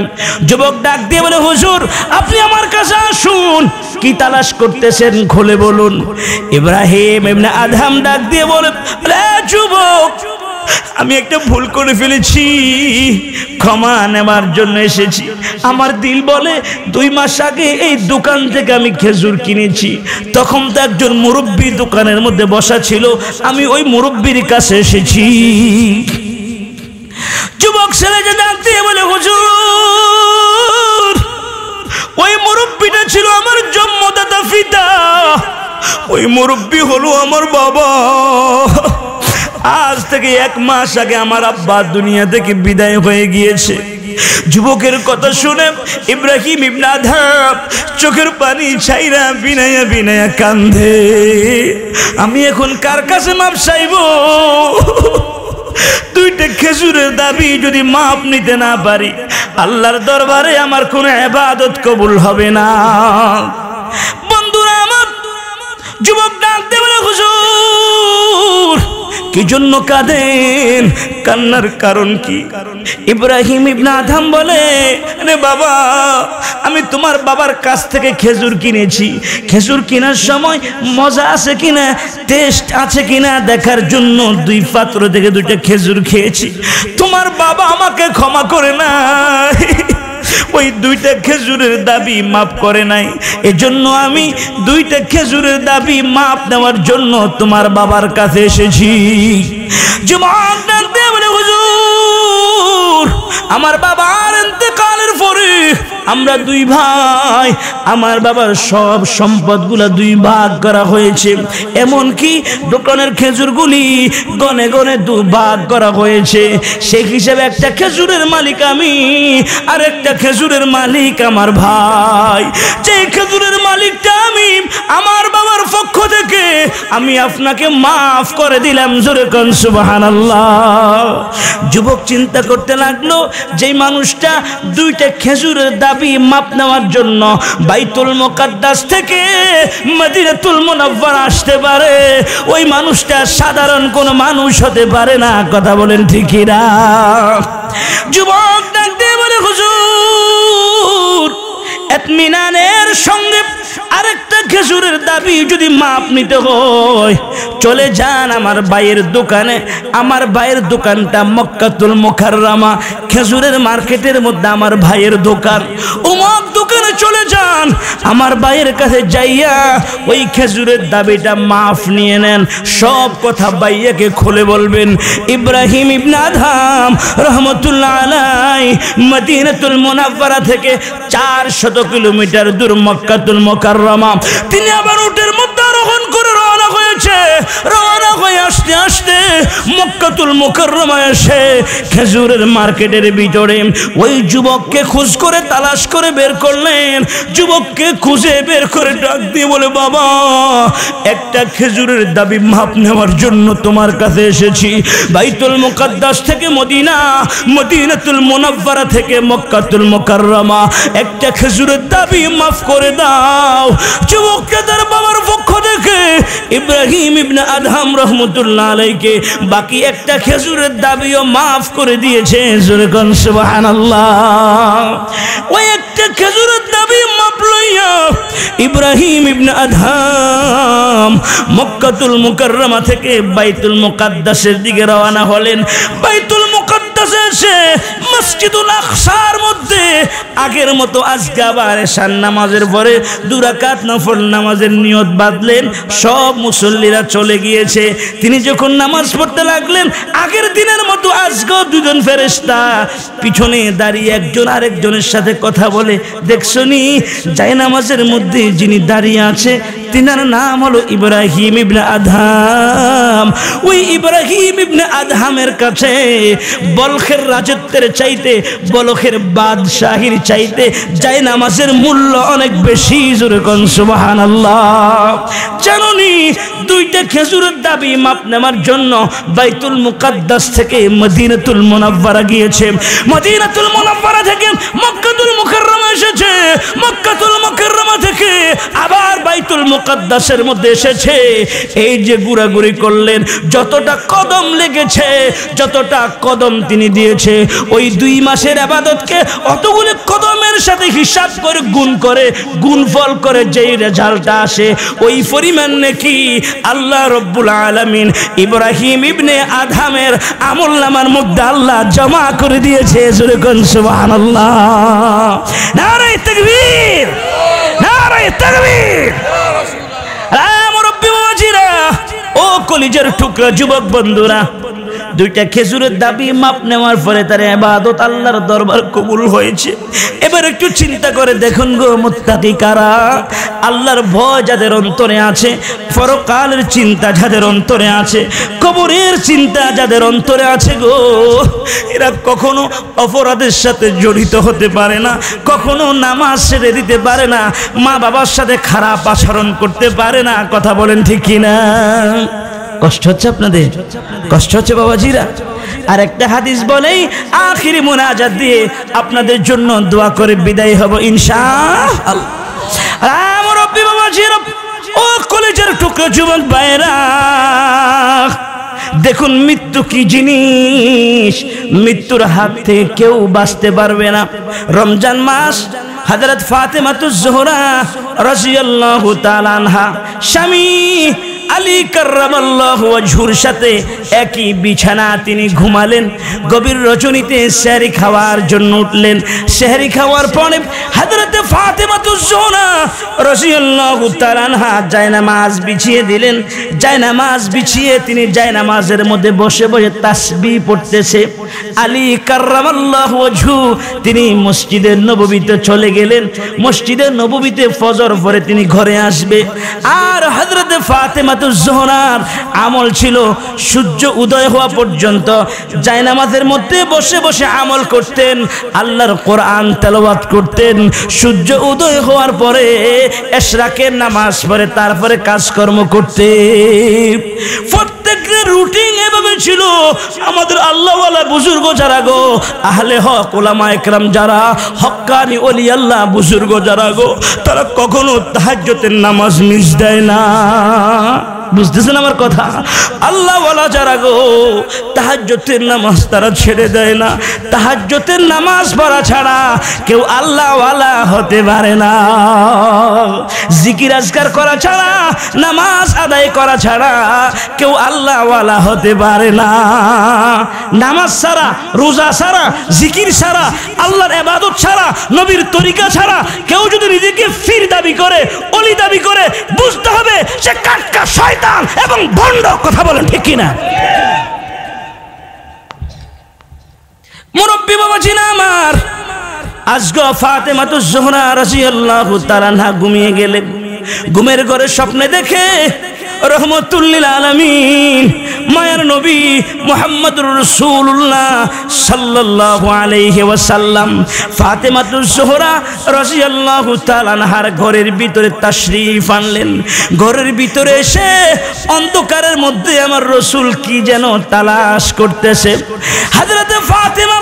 যুবক ডাক দিয়ে বলে, হুজুর আপনি আমার কাছে আসুন, কি তালাশ করতেছেন খুলে বলুন। ইব্রাহিম ইবনে আদহাম ডাক দিয়ে বলে, যুবক আমি একটা ভুল করে ফেলেছি, ক্ষমা নেবার জন্য এসেছি। আমার দিল বলে 2 মাস আগে এই দোকান থেকে আমি খেজুর কিনেছি, তখন তো একজন মুরব্বী দোকানের মধ্যে বসা ছিল, আমি ওই মুরব্বীর কাছে এসেছি। যুবক ছেলেটা ডাক দিয়ে বলে, হুজুর ওই মুরব্বীটা ছিল আমার জন্মদাতা পিতা, ওই মুরব্বী হলো আমার বাবা। আজ থেকে 1 মাস আগে আমার আব্বা দুনিয়া থেকে বিদায় হয়ে গিয়েছে। যুবকের কথা শুনে ইব্রাহিম ইবনে আদহাম চোখের পানি ছাইরা বিনায়া বিনায়া কান্দে। আমি এখন কার কাছে মাপ চাইব? 2টা খেজুরের দাবি যদি মাপ নিতে না পারি, আল্লাহর দরবারে আমার কোনো ইবাদত কবুল হবে না। বন্ধুরা আমার, যুবক ডাক দিয়ে বলে, হুজুর কি জন্য কাঁদেন? কান্নার কারণ কি? ইব্রাহিম ইবনে আদহাম বলে, আরে বাবা আমি তোমার বাবার কাছ থেকে খেজুর কিনেছি, খেজুর কেনার সময় মজা আছে কিনা, টেস্ট আছে কিনা দেখার জন্য 2 পাত্র থেকে 2টা খেজুর খেয়েছি। তোমার বাবা আমাকে ক্ষমা করে না, ওই 2টা খেজুরের দাবি মাফ করে নাই, এজন্য আমি 2টা খেজুরের দাবি মাফ নেওয়ার জন্য তোমার বাবার কাছে এসেছি। যুবক ডাক দিয়ে বলে, হুজুর আমার বাবার ইন্তেকালের পরে আমরা 2 ভাই, আমার বাবার সব সম্পদগুলো 2 ভাগ করা হয়েছে, এমনকি দোকানের খেজুরগুলি গনে গনে 2 ভাগ করা হয়েছে। সেই হিসেবে একটা খেজুরের মালিক আমি, আর একটা খেজুরের মালিক আমার ভাই। যে খেজুরের মালিকটা আমি, আমার বাবার পক্ষ থেকে আমি আপনাকে মাফ করে দিলাম। জোরে কোন সুবহানাল্লাহ। যুবক চিন্তা করতে লাগলো, যে মানুষটা 2টা খেজুরের দাবি মাপ নেওয়ার জন্য বাইতুল মুকাদ্দাস থেকে মদিনাতুল মুনাওয়ারা আসতে পারে, ওই মানুষটা সাধারণ কোনো মানুষ হতে পারে না। কথা বলেন ঠিক না? যুবক ডাক দিয়ে বলে, হুজুর ইতমিনানের সঙ্গে আরেকটা খেজুরের দাবি যদি মাপ নিতে হয়, চলে যান আমার ভাইয়ের দোকানে। আমার ভাইয়ের দোকানটা মক্কাতুল মুকাররমা, খেজুরের মার্কেটের মধ্যে আমার ভাইয়ের দোকান। অমুক দোকানে চলে যান, আমার ভাইয়ের কাছে যাইয়া ওই খেজুরের দাবিটা মাফ নিয়ে নেন। সব কথা ভাইয়াকে খুলে বলবেন। ইব্রাহিম ইবনে আদহাম রহমতুল্লাহ আলাইহি মদিনাতুল মুনাওয়ারা থেকে 400 কিলোমিটার দূর মক্কাতুল মুকাররমা তিনি আবার উটের মধ্যে আরোহণ করে রওনা হয়েছে। রওনা হয়ে আসতে আসতে মক্কাতুল মুকাররমায় এসে খেজুরের মার্কেটের ভিতরে ওই যুবককে খোঁজ করে তালাশ করে বের করলেন। যুবককে খুঁজে বের করে ডাক দিয়ে বলে, বাবা, একটা খেজুরের দাবি মাপ নেওয়ার জন্য তোমার কাছে এসেছি। বাইতুল মুকাদ্দাস থেকে মদিনা, মদিনাতুল মুনাওয়ারা থেকে মক্কাতুল মুকাররমা একটা খেজুরের দাবি মাফ করে দাও। যুবককে তার বাবার পক্ষ থেকে ইব্রাহিম ইবনে আদহাম রহমতুল্লাহ আলাইহিকে বাকি একটা খেজুরের দাবিও মাফ করে দিয়েছে। জোরে কোন সুবহানাল্লাহ। ওই একটা খেজুরের দাবি মাপ লইয়া ইব্রাহিম ইবনে আদহাম মক্কাতুল মুকাররমা থেকে বাইতুল মুকাদ্দাসের দিকে রওনা হলেন। বাইতুল মুকাদ্দাসে এসে মসজিদুল আকসার মধ্যে আগের মতো আজকে আবার এশার নামাজের পরে 2 রাকাত নফল নামাজের নিয়ত বাঁধলেন। সব মুসল্লিরা চলে গিয়েছে। তিনি যখন নামাজ পড়তে লাগলেন, আগের দিনের মতো আজকেও 2জন ফেরেশতা পিছনে দাঁড়িয়ে একজন আরেকজনের সাথে কথা বলে। দেখছনি, যায় নামাজের মধ্যে যিনি দাঁড়িয়ে আছে তিনার নাম হলো ইব্রাহিম ইবনে আদহাম। ওই ইব্রাহিম ইবনে আদহামের কাছে বলখের রাজত্বের চাইতে, বলখের বাদশাহীর চাইতে যায় নামাজের মূল্য অনেক বেশি। জোরে কোন সুবহানাল্লাহ। জানোনি, 2টা খেজুরের দাবি মাপ নেওয়ার জন্য বাইতুল মুকাদ্দাস থেকে মদিনাতুল মুনাওয়ারা গিয়েছে। মদিনাতুল মুনাওয়ারা থেকে মক্কাতুল মুকাররমা এসেছে। মক্কাতুল মুকাররমা থেকে আবার বাইতুল মুকাদ্দাসের মধ্যে এসেছে। এই যে ঘোরাঘুরি করলেন, যতটা কদম লেগেছে, যতটা কদম তিনি দিয়েছে, ওই 2 মাসের ইবাদতকে অতগুলো কদমের সাথে হিসাব করে গুণফল করে যেই রেজাল্টটা আসে, ওই পরিমাণ নাকি আল্লাহ রব্বুল আলামিন ইব্রাহিম ইবনে আদহামের আমলনামার মধ্যে আল্লাহ জমা করে দিয়েছে। জোরে কোন সুবহানাল্লাহ। নারে তাকবীর, নারে তাকবীর। মুরব্বি বাবাজিরা, ও কলিজার টুকরা যুবক বন্ধুরা, 2টা খেজুরের দাবি মাপ নেওয়ার পরে তার ইবাদত আল্লাহর দরবার কবুল হয়েছে। এবার একটু চিন্তা করে দেখুন গো, মুত্তাকি কারা? আল্লাহর ভয় যাদের অন্তরে আছে, পরকালের চিন্তা যাদের অন্তরে আছে, কবরের চিন্তা যাদের অন্তরে আছে গো, এরা কখনো অপরাধের সাথে জড়িত হতে পারে না, কখনো নামাজ ছেড়ে দিতে পারে না, মা বাবার সাথে খারাপ আচরণ করতে পারে না। কথা বলেন ঠিক কিনা? কষ্ট হচ্ছে আপনাদের? কষ্ট হচ্ছে বাবাজিরা? আর একটা হাদিস বলেই আখিরি মুনাজাত দিয়ে আপনাদের জন্য দোয়া করে বিদায় হব ইনশাআল্লাহ। মুরব্বি বাবাজিরা, ও কলেজের টুকরো যুবক ভাইরা, দেখুন মৃত্যু কি জিনিস। মৃত্যুর হাত থেকে কেউ বাঁচতে পারবে না। রমজান মাস, হযরত ফাতেমাতুজ জোহরা রাদিয়াল্লাহু তাআলা আনহা স্বামী আলী কাররামাল্লাহু ওয়াজহুর সাথে একই বিছানা তিনি ঘুমালেন। গভীর রজনীতে সেহরি খাওয়ার জন্য উঠলেন। সেহরি খাওয়ার পরে হযরতে ফাতেমাতুজ জোহরা রাদিয়াল্লাহু তাআলা আনহা জায়নামাজ বিছিয়ে দিলেন। জায়নামাজ বিছিয়ে তিনি জায়নামাজের মধ্যে বসে বসে তাসবিহ পড়তেছে। আলী কাররামাল্লাহু ওয়াজহু তিনি মসজিদে নববীতে চলে গেলেন। মসজিদে নববীতে ফজর পরে তিনি ঘরে আসবে। আর হযরতে ফাতেমাতুজ জোহরার আমল ছিল সূর্য উদয় হওয়া পর্যন্ত জায়নামাজের মধ্যে বসে বসে আমল করতেন, আল্লাহর কোরআন তেলাওয়াত করতেন। সূর্য উদয় হওয়ার পরে ইশরাকের নামাজ পড়ে তারপরে কাজকর্ম করতেন। প্রত্যেকের রুটিন এভাবে ছিল। আমাদের আল্লাহওয়ালা বুজুর্গ যারা গো, আহলে হক ওলামা একরাম যারা, হক্কানি ওলি আল্লাহ বুজুর্গ যারা গো, তারা কখনো তাহাজ্জুদের নামাজ মিস দেয় না। বুঝতেছেন আমার কথা? আল্লাহওয়ালা যারা গো, তাহাজ্জুদের নামাজ তারা ছেড়ে দেয় না। তাহাজ্জুদের নামাজ পড়া ছাড়া কেউ আল্লাহওয়ালা হতে পারে না। জিকির আজকার করা ছাড়া, নামাজ আদায় করা ছাড়া কেউ আল্লাহওয়ালা হতে পারে না। নামাজ ছাড়া, রোজা ছাড়া, জিকির ছাড়া, আল্লাহর ইবাদত ছাড়া, নবীর তরিকা ছাড়া কেউ যদি নিজেকে ফির দাবি করে, অলি দাবি করে, বুঝতে হবে সে কাটকা শয়তান এবং ভণ্ড। কথা বলেন ঠিক কিনা? মুরব্বী বাবাজি না আমার, আজকে ফাতেমাতুজ জোহরা রাদিয়াল্লাহু তাআলা আনহা ঘুমিয়ে গেলেন। ঘুমের ঘরে স্বপ্নে দেখে রহমতুল লিল আলামিন মায়ের নবী মুহাম্মদুর রাসূলুল্লাহ সাল্লাল্লাহু আলাইহি ওয়াসাল্লাম ফাতেমাতুজ জোহরা রাদিয়াল্লাহু তাআলা আনহার ঘরের ভিতরে তাশরীফ আনলেন। ঘরের ভিতরে এসে অন্ধকারের মধ্যে আমার রাসূল কি যেন তালাশ করতেছে। হযরতে ফাতেমা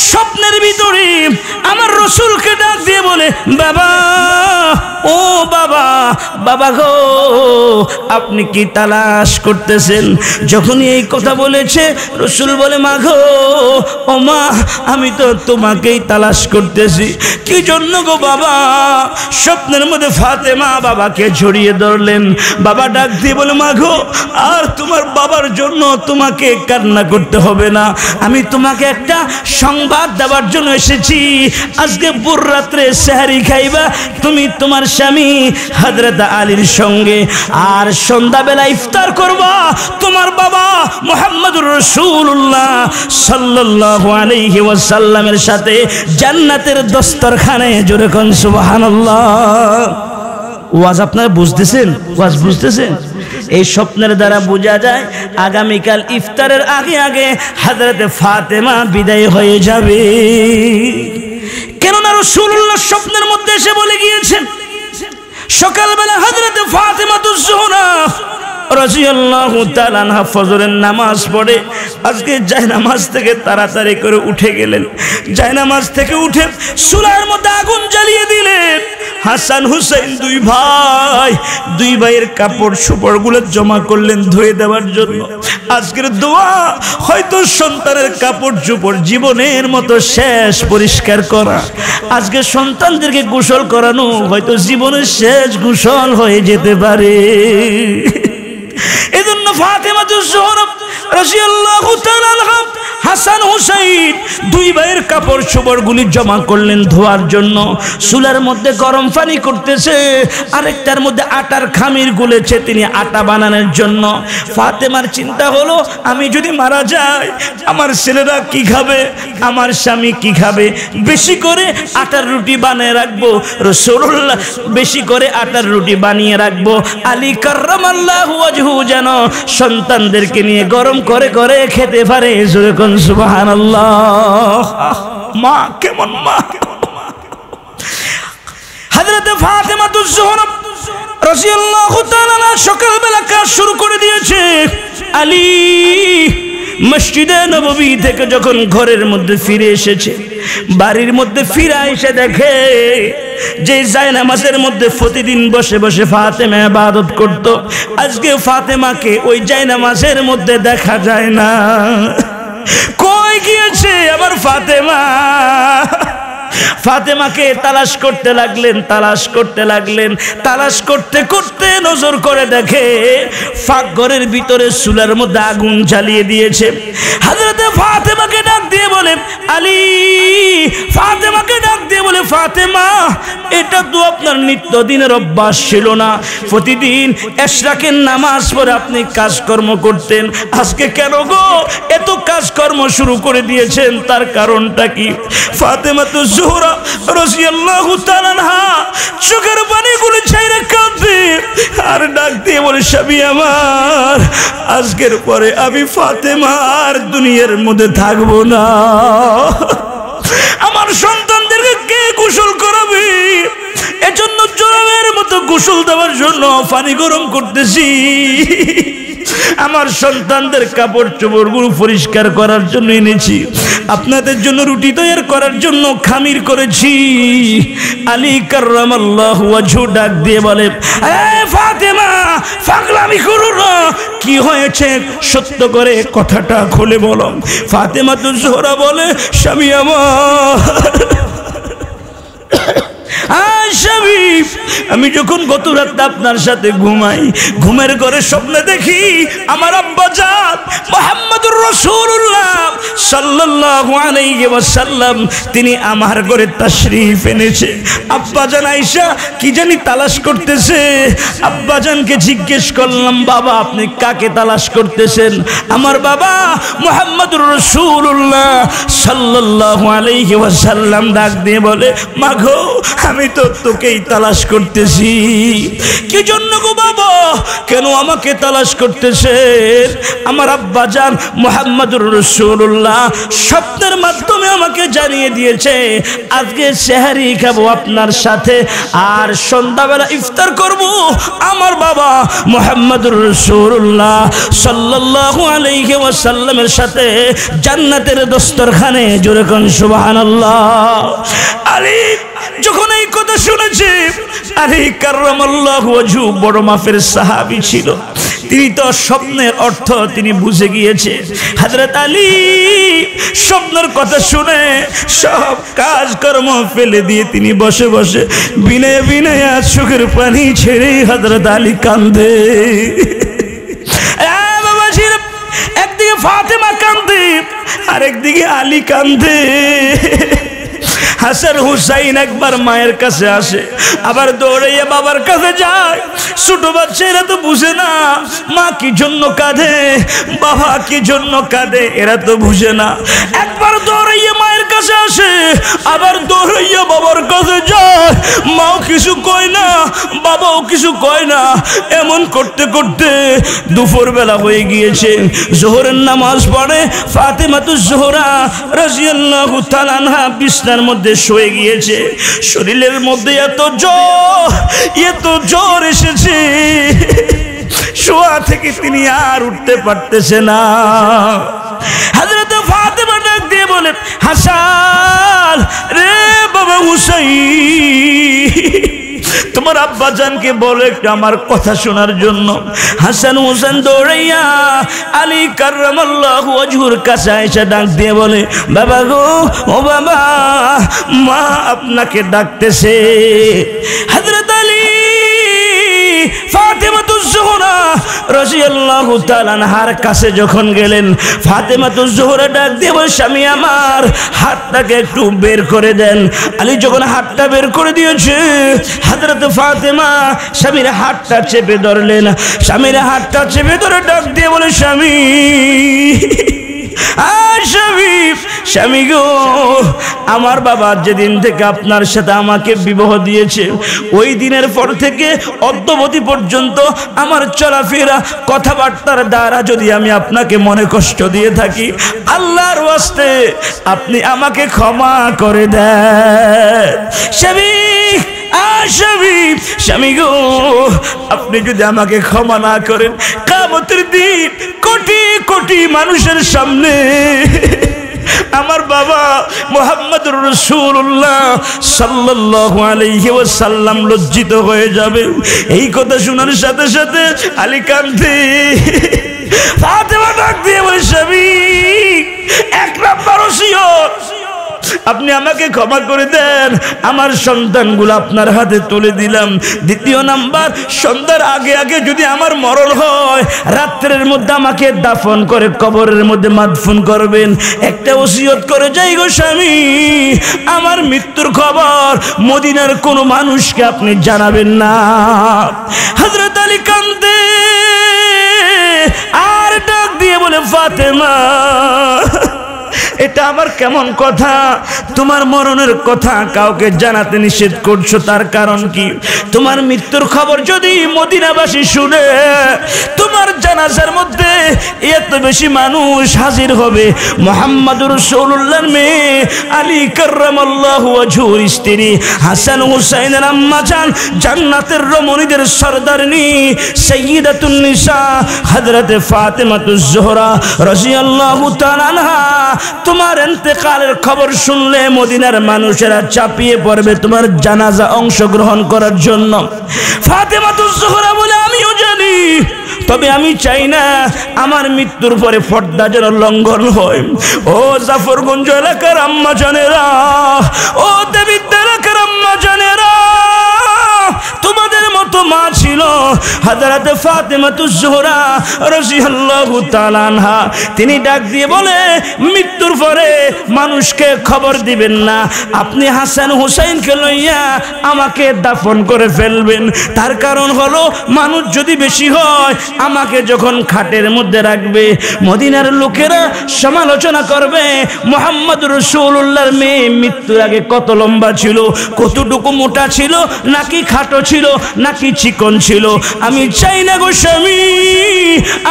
স্বপ্নের ভিতরে আমার রাসূলকে ডাক দিয়ে বলে, বাবা, ও বাবা, বাবা গো, আপনি কি তালাশ করতেছেন? যখনই এই কথা বলেছে রাসূল বলে, মা গো, ও মা, আমি তো তোমাকেই তালাশ করতেছি। কি জন্য গো বাবা? স্বপ্নের মধ্যে ফাতেমা বাবাকে জড়িয়ে ধরলেন। বাবা ডাক দিয়ে বলে, মা গো, আর তোমার বাবার জন্য তোমাকে কান্না করতে হবে না। আমি তোমাকে একটা সংবাদ দেওয়ার জন্য এসেছি। আজকে ভোর রাত্রে সেহরি খাইবা তুমি তোমার স্বামী হযরত আলীর সঙ্গে, আর সন্ধ্যাবেলা ইফতার করবা তোমার বাবা মুহাম্মদুর রাসূলুল্লাহ সাল্লাল্লাহু আলাইহি ওয়াসাল্লামের সাথে জান্নাতের দস্তরখানে। জোরে কোন সুবহানাল্লাহ। ওয়াজ আপনারা বুঝতেছেন? ওয়াজ বুঝতেছেন? এই স্বপ্নের দ্বারা বোঝা যায় আগামীকাল ইফতারের আগে আগে হযরতে ফাতেমা বিদায় হয়ে যাবে। কেননা রাসূলুল্লাহ স্বপ্নের মধ্যে এসে বলে গিয়েছেন, সকালবেলা হযরতে ফাতেমাতুজ জোহরা রাদিয়াল্লাহু তাআলা আনহা ফজরের নামাজ পড়ে আজকে জায়নামাজ থেকে তাড়াতাড়ি করে উঠে গেলেন। জায়নামাজ থেকে উঠে চুলার মধ্যে আগুন জ্বালিয়ে দিলেন। হাসান হুসাইন দুই ভাইয়ের কাপড় চোপড়গুলো জমা করলেন ধুয়ে দেওয়ার জন্য। আজকের দোয়া হয়তো সন্তানের কাপড় চোপড় জীবনের মতো শেষ পরিষ্কার করা। আজকে সন্তানদেরকে গোসল করানো হয়তো জীবনের শেষ গোসল হয়ে যেতে পারে। এজন্য ফাতেমাতুজ জোহরা রাদিয়াল্লাহু তাআলা আনহা হাসান হুসাইন দুই ভাইয়ের কাপড় চোপড়গুলি জমা করলেন ধোয়ার জন্য। চুলার মধ্যে গরম পানি করতেছে, আরেকটার মধ্যে আটার খামির গুলেছে তিনি আটা বানানোর জন্য। ফাতেমার চিন্তা হলো, আমি যদি মারা যাই আমার ছেলেরা কি খাবে, আমার স্বামী কি খাবে? বেশি করে আটার রুটি বানিয়ে রাখবো। রাসূলুল্লাহ বেশি করে আটার রুটি বানিয়ে রাখবো। আলী কাররামাল্লাহু ওয়াজহু যেন সন্তানদেরকে নিয়ে গরম করে করে খেতে পারে। জোরে কোন সুবহানাল্লাহ। মা কেমন মা! হযরতে ফাতেমাতুজ জোহরা রাদিয়াল্লাহু তাআলা সকালবেলা কাজ শুরু করে দিয়েছে। আলী মসজিদে নববী থেকে যখন ঘরের মধ্যে ফিরে এসেছে, বাড়ির মধ্যে ফিরে এসে দেখে যে জায়নামাজের মধ্যে প্রতিদিন বসে বসে ফাতেমা ইবাদত করত, আজকে ফাতেমাকে ওই জায়নামাজের মধ্যে দেখা যায় না। কই গিয়েছে আমার ফাতেমা? ফাতেমাকে তালাশ করতে লাগলেন, তালাশ করতে করতে নজর করে দেখে ফাঁক ঘরের ভিতরে চুলার মধ্যে আগুন জ্বালিয়ে দিয়েছে। হযরতে ফাতেমাকে ডাক দিয়ে বলে, আলী, ফাতেমাকে ডাক দিয়ে বলে, ফাতেমা, এটা তো আপনার নিত্যদিনের অভ্যাস ছিল না, প্রতিদিন এশরাকের নামাজ পড়ে আপনি কাজকর্ম করতেন, আজকে কেন গো এত কাজকর্ম শুরু করে দিয়েছেন? তার কারণটা কি? ফাতেমাতুজ জোহরা রাদিয়াল্লাহু তাআলা আনহা চোখের পানিগুলো ছাইরা কাঁদে আর ডাক দিয়ে বলে, স্বামী আমার, আজকের পরে আমি ফাতেমা আর দুনিয়ার মধ্যে থাকবো না। আমার সন্তানদেরকে কে গোসল করাবে? এজন্য জোরের মতো গোসল দেওয়ার জন্য পানি গরম করতেছি। আমার সন্তানদের কাপড় চোপড়গুলো পরিষ্কার করার জন্য এনেছি, আপনাদের জন্য রুটি তৈরি করার জন্য খামির করেছি। আলী কাররামাল্লাহু ওয়াজহু ডাক দিয়ে বলে, ফাতেমা, পাগলামি করো না, কি হয়েছে সত্য করে কথাটা খুলে বলো। ফাতেমা তো জোহরা বলে, স্বামী আমার, আমি যখন গত রাতে আপনার সাথে ঘুমাই, ঘুমের ঘরে স্বপ্নে দেখি আমার আব্বাজান মুহাম্মদুর রাসূলুল্লাহ সাল্লাল্লাহু আলাইহি ওয়াসাল্লাম তিনি আমার ঘরে তাশরীফ এনেছে। আব্বাজান আয়েশা কি জানি তালাশ করতেছে। আব্বাজানকে জিজ্ঞেস করলাম, বাবা আপনি কাকে তালাশ করতেছেন? আমার বাবা মুহাম্মদুর রাসূলুল্লাহ সাল্লাল্লাহু আলাইহি ওয়াসাল্লাম ডাক দিয়ে বলে, মাগো আমি তো তোকেই তালাশ করতেছি। কি জন্য গো বাবা, কেন আমাকে তালাশ করতেছেন? আমার আব্বাজান মুহাম্মদুর রাসূলুল্লাহ স্বপ্নের মাধ্যমে আমাকে জানিয়ে দিয়েছে আজকে সেহরি খাবো আপনার সাথে, আর সন্ধ্যাবেলা ইফতার করব আমার বাবা মুহাম্মদুর রাসূলুল্লাহ সাল্লাল্লাহু আলাইহি ওয়াসাল্লামের সাথে জান্নাতের দস্তরখানে। জোরে কোন সুবহানাল্লাহ। আলী যখন এই কথা শুনেছে, আলী কাররামাল্লাহু ওয়াজহু বড় মাফের সাহাবী ছিল, তিনি তো স্বপ্নের অর্থ তিনি বুঝে গিয়েছে। হযরত আলী স্বপ্নের কথা শুনে সব কাজকর্ম ফেলে দিয়ে তিনি বসে বসে বিনয়ে বিনয়ে চোখের পানি ছেড়ে হযরত আলী কান্দে। একদিকে ফাতেমা কান্দে, আরেকদিকে আলী কান্দে। হাসান হুসাইন একবার মায়ের কাছে আসে, আবার দৌড়াইয়া বাবার কাছে যায়। ছোট বাচ্চারা তো বুঝে না মা কি জন্য কাঁদে, বাবা কি জন্য কাঁদে, এরা তো বুঝে না। একবার দৌড়াইয়া মায়ের কাছে আসে, আবার দৌড়াইয়া বাবার কাছে যায়। মাও কিছু কয় না, বাবাও কিছু কয় না। এমন করতে করতে দুপুর বেলা হয়ে গিয়েছে। জোহরের নামাজ পড়ে ফাতেমাতুজ জোহরা রাদিয়াল্লাহু তাআলা আনহা বিছানার মধ্যে শুয়ে গিয়েছে। শরীরের মধ্যে এত জ্বর এসেছে, শোয়া থেকে তিনি আর উঠতে পারতেছে না। হযরত ফাতেমা ডাক দিয়ে বলে, হাসান রে বাবা হুসাইন, তোমার আব্বাজানকে বলে একটু আমার কথা শোনার জন্য। হাসান হুসেন দৌড়াইয়া আলী কাররামাল্লাহু ওয়াজহুর কাছে এসে ডাক দিয়ে বলে, বাবা গো, ও বাবা, মা আপনাকে ডাকতেছে। হযরত আলী ফাতেমাতুজ জোহরা রাদিয়াল্লাহু তাআলা আনহার কাছে যখন গেলেন, ফাতেমাতুজ জোহরা ডাক দিয়ে বলে, স্বামী আমার হাতটাকে একটু বের করে দেন। আলী যখন হাতটা বের করে দিয়েছে, হযরত ফাতেমা স্বামীর হাতটা চেপে ধরলেন। স্বামীর হাতটা চেপে ধরে ডাক দিয়ে বলে, স্বামী, স্বামী গো, আমার বাবা যেদিন থেকে আপনার সাথে আমাকে বিবাহ দিয়েছে, ওই দিনের পর থেকে অদ্যবধি পর্যন্ত আমার চলাফেরা কথাবার্তার দ্বারা যদি আমি আপনাকে মনে কষ্ট দিয়ে থাকি, আল্লাহর ওয়াস্তে আপনি আমাকে ক্ষমা করে দেন। স্বামী গো, আপনি যদি আমাকে ক্ষমা না করেন, কিয়ামতের দিন কোটি কোটি মানুষের সামনে আমার বাবা মুহাম্মদুর রাসূলুল্লাহ সাল্লাল্লাহু আলাইহি ওয়াসাল্লাম লজ্জিত হয়ে যাবে। এই কথা শোনার সাথে সাথে আলী কাঁদে। ফাতেমা ডাক দিয়ে বলে, স্বামী, এক নাম্বার ওসিয়ত, আপনি আমাকে ক্ষমা করে দেন, আমার সন্তানগুলো আপনার হাতে তুলে দিলাম। দ্বিতীয় নাম্বার, সন্ধ্যার আগে আগে যদি আমার মরণ হয়, রাত্রের মধ্যে আমাকে দাফন করে কবরের মধ্যে মাদফুন করবেন। একটা ওসিয়ত করে যাই গো স্বামী, আমার মৃত্যুর খবর মদিনার কোনো মানুষকে আপনি জানাবেন না। হযরত আলী কান্দে আর ডাক দিয়ে বলে, ফাতেমা, এটা আমার কেমন কথা? তোমার মরণের কথা কাউকে জানাতে নিষেধ করছো, তার কারণ কি? তোমার মৃত্যুর খবর যদি মদিনাবাসী শুনে, তোমার জানাজার মধ্যে এত বেশি মানুষ হাজির হবে। মুহাম্মদুর রাসূলুল্লাহর মেয়ে আলী কাররামাল্লাহু ওয়াজহুর স্ত্রী হাসান হুসাইনের আম্মা জান, জান্নাতের রমণীদের সরদারনি সাইয়্যিদাতুন নিসা হযরতে ফাতেমাতুজ জোহরা রাদিয়াল্লাহু তাআলা আনহা, তোমার ইন্তেকালের খবর শুনলে মদিনার মানুষেরা চাপিয়ে পড়বে তোমার জানাজা অংশগ্রহণ করার জন্য। ফাতেমাতুজ জোহরা বলে, আমিও জানি, তবে আমি চাই না আমার মৃত্যুর পরে পর্দা যেন লঙ্ঘন হয়। ও জাফরগঞ্জ এলাকার আম্মা জানেরা, ও দেবিদ্যা এলাকার আম্মা জানেরা, তোমাদের মতো মা ছিল হযরত ফাতেমাতুজ জোহরা রাদিয়াল্লাহু তাআলা আনহা। তিনি ডাক দিয়ে বলে, মৃত্যুর পরে মানুষকে খবর দিবেন না, আপনি হাসান হুসাইনকে লইয়া আমাকে দাফন করে ফেলবেন। তার কারণ হলো, মানুষ যদি বেশি হয় আমাকে যখন খাটের মধ্যে রাখবে, মদিনার লোকেরা সমালোচনা করবে মুহাম্মদুর রাসূলুল্লাহর মেয়ে মৃত্যুর আগে কত লম্বা ছিল, কতটুকু মোটা ছিল, নাকি খাটো ছিল, নাকি চিকন ছিল। আমি চাই না গো স্বামী,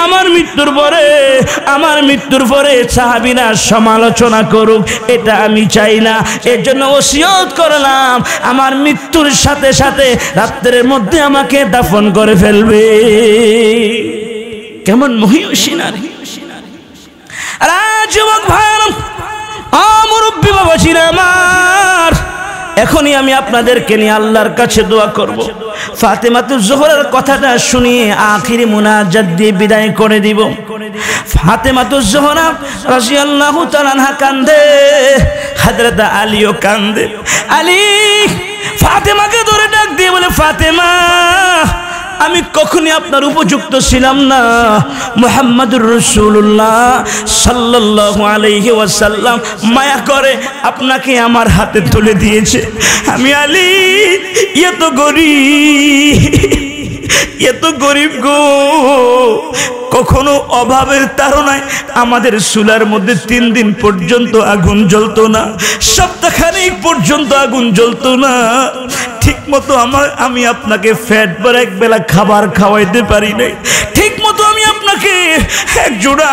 আমার মৃত্যুর পরে সাহাবীরা সমালোচনা করুক, এটা আমি চাই না। এর জন্য ওসিয়ত করলাম, আমার মৃত্যুর সাথে সাথে রাত্রের মধ্যে আমাকে দাফন করে ফেলবে। কেমন মহিষী নারী! যুবক ভাইরা, মুরব্বী বাবাজিরা আমার, এখনই আমি আপনাদেরকে নিয়ে আল্লাহর কাছে দোয়া করব। ফাতেমাতুজ জোহরার কথাটা শুনিয়ে আখিরি মুনাজাত দিয়ে বিদায় করে দিব। ফাতেমাতুজ জোহরা রাদিয়াল্লাহু তাআলা আনহা কান্দে, হযরত আলীও কান্দে। আলী ফাতেমাকে ধরে ডাক দিয়ে বলে, ফাতেমা, আমি কখনই আপনার উপযুক্ত ছিলাম না। মুহাম্মদুর রাসূলুল্লাহ সাল্লাল্লাহু আলাইহি ওয়াসাল্লাম মায়া করে আপনাকে আমার হাতে তুলে দিয়েছে। আমি আলী এত গরিব গো, কখনো অভাবের তাড়নায় আমাদের চুলার মধ্যে 3 দিন পর্যন্ত আগুন জ্বলতো না, সপ্তাহখানেক পর্যন্ত আগুন জ্বলতো না। ঠিক মতো আমি আপনাকে পেট ভরে এক বেলা খাবার খাওয়াইতে পারি নাই। ঠিক মতো আমি আপনাকে এক জোড়া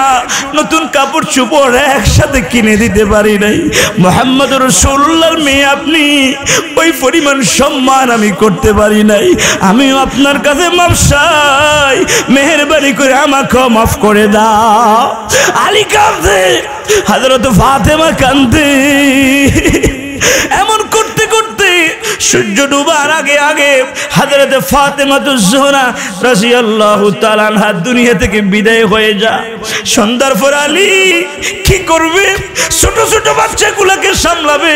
নতুন কাপড় চোপড় একসাথে কিনে দিতে পারি নাই। মুহাম্মদুর রাসূলুল্লাহর মেয়ে আপনি, ওই পরিমাণ সম্মান আমি করতে পারি নাই। আমিও আপনার কাছে মাফ চাই, মেহেরবানি করে আমাকে মাফ করে দাও। আলী কাঁদে, হযরত ফাতেমা কাঁদে। এমন করতে করতে সূর্য ডুবার আগে হযরত ফাতেমাতুজ জোহরা রাদিয়াল্লাহু তাআলা আনহা দুনিয়া থেকে বিদায় হয়ে যায়। সন্ধ্যার পর আলী কি করবে? ছোট ছোট বাচ্চাগুলোকে সামলাবে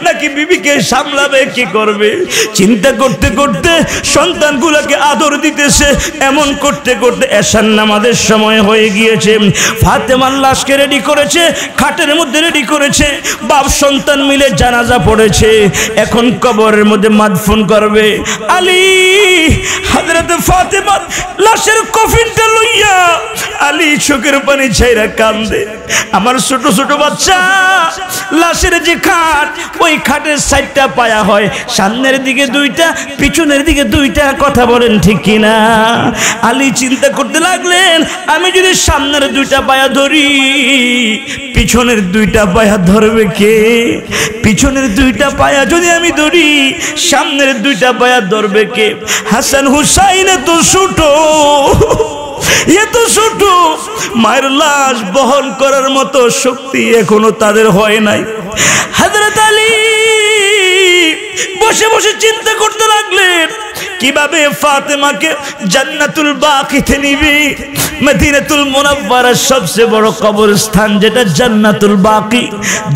নাকি বিবিকে সামলাবে, কি করবে? চিন্তা করতে করতে সন্তানগুলোকে আদর দিতেছে। এমন করতে করতে এশার নামাজের সময় হয়ে গিয়েছে। ফাতেমার লাশকে রেডি করেছে, খাটের মধ্যে রেডি করেছে, বাপ সন্তান মিলে জানাজা পড়েছে। এখন কবরের মধ্যে মাদফুন করবে। আলী হযরত ফাতেমার লাশের কফিনটা লইয়া আলী চোখের পানি ছাইরা কান্দে। আমার ছোট ছোট বাচ্চা, লাশের যে খাট, ওই খাটের 4টা পায়া হয়, সামনের দিকে 2টা, পিছনের দিকে 2টা। কথা বলেন ঠিক কিনা? আলী চিন্তা করতে লাগলেন, আমি যদি সামনের 2টা পায়া ধরি, পিছনের 2টা পায়া ধরবে কে? পিছনের 2টা পায়া যদি আমি ধরি, সামনের 2টা পায়া ধরবে কে? হাসান হুসাইন তো ছোট, এত ছোট, মায়ের লাশ বহন করার মতো শক্তি এখনো তাদের হয় নাই। হযরত আলী বসে বসে চিন্তা করতে লাগলেন, কিভাবে ফাতেমাকে জান্নাতুল বাকিতে নিবি। মদিনাতুল মুনাওয়ারার সবচেয়ে বড় কবরস্থান যেটা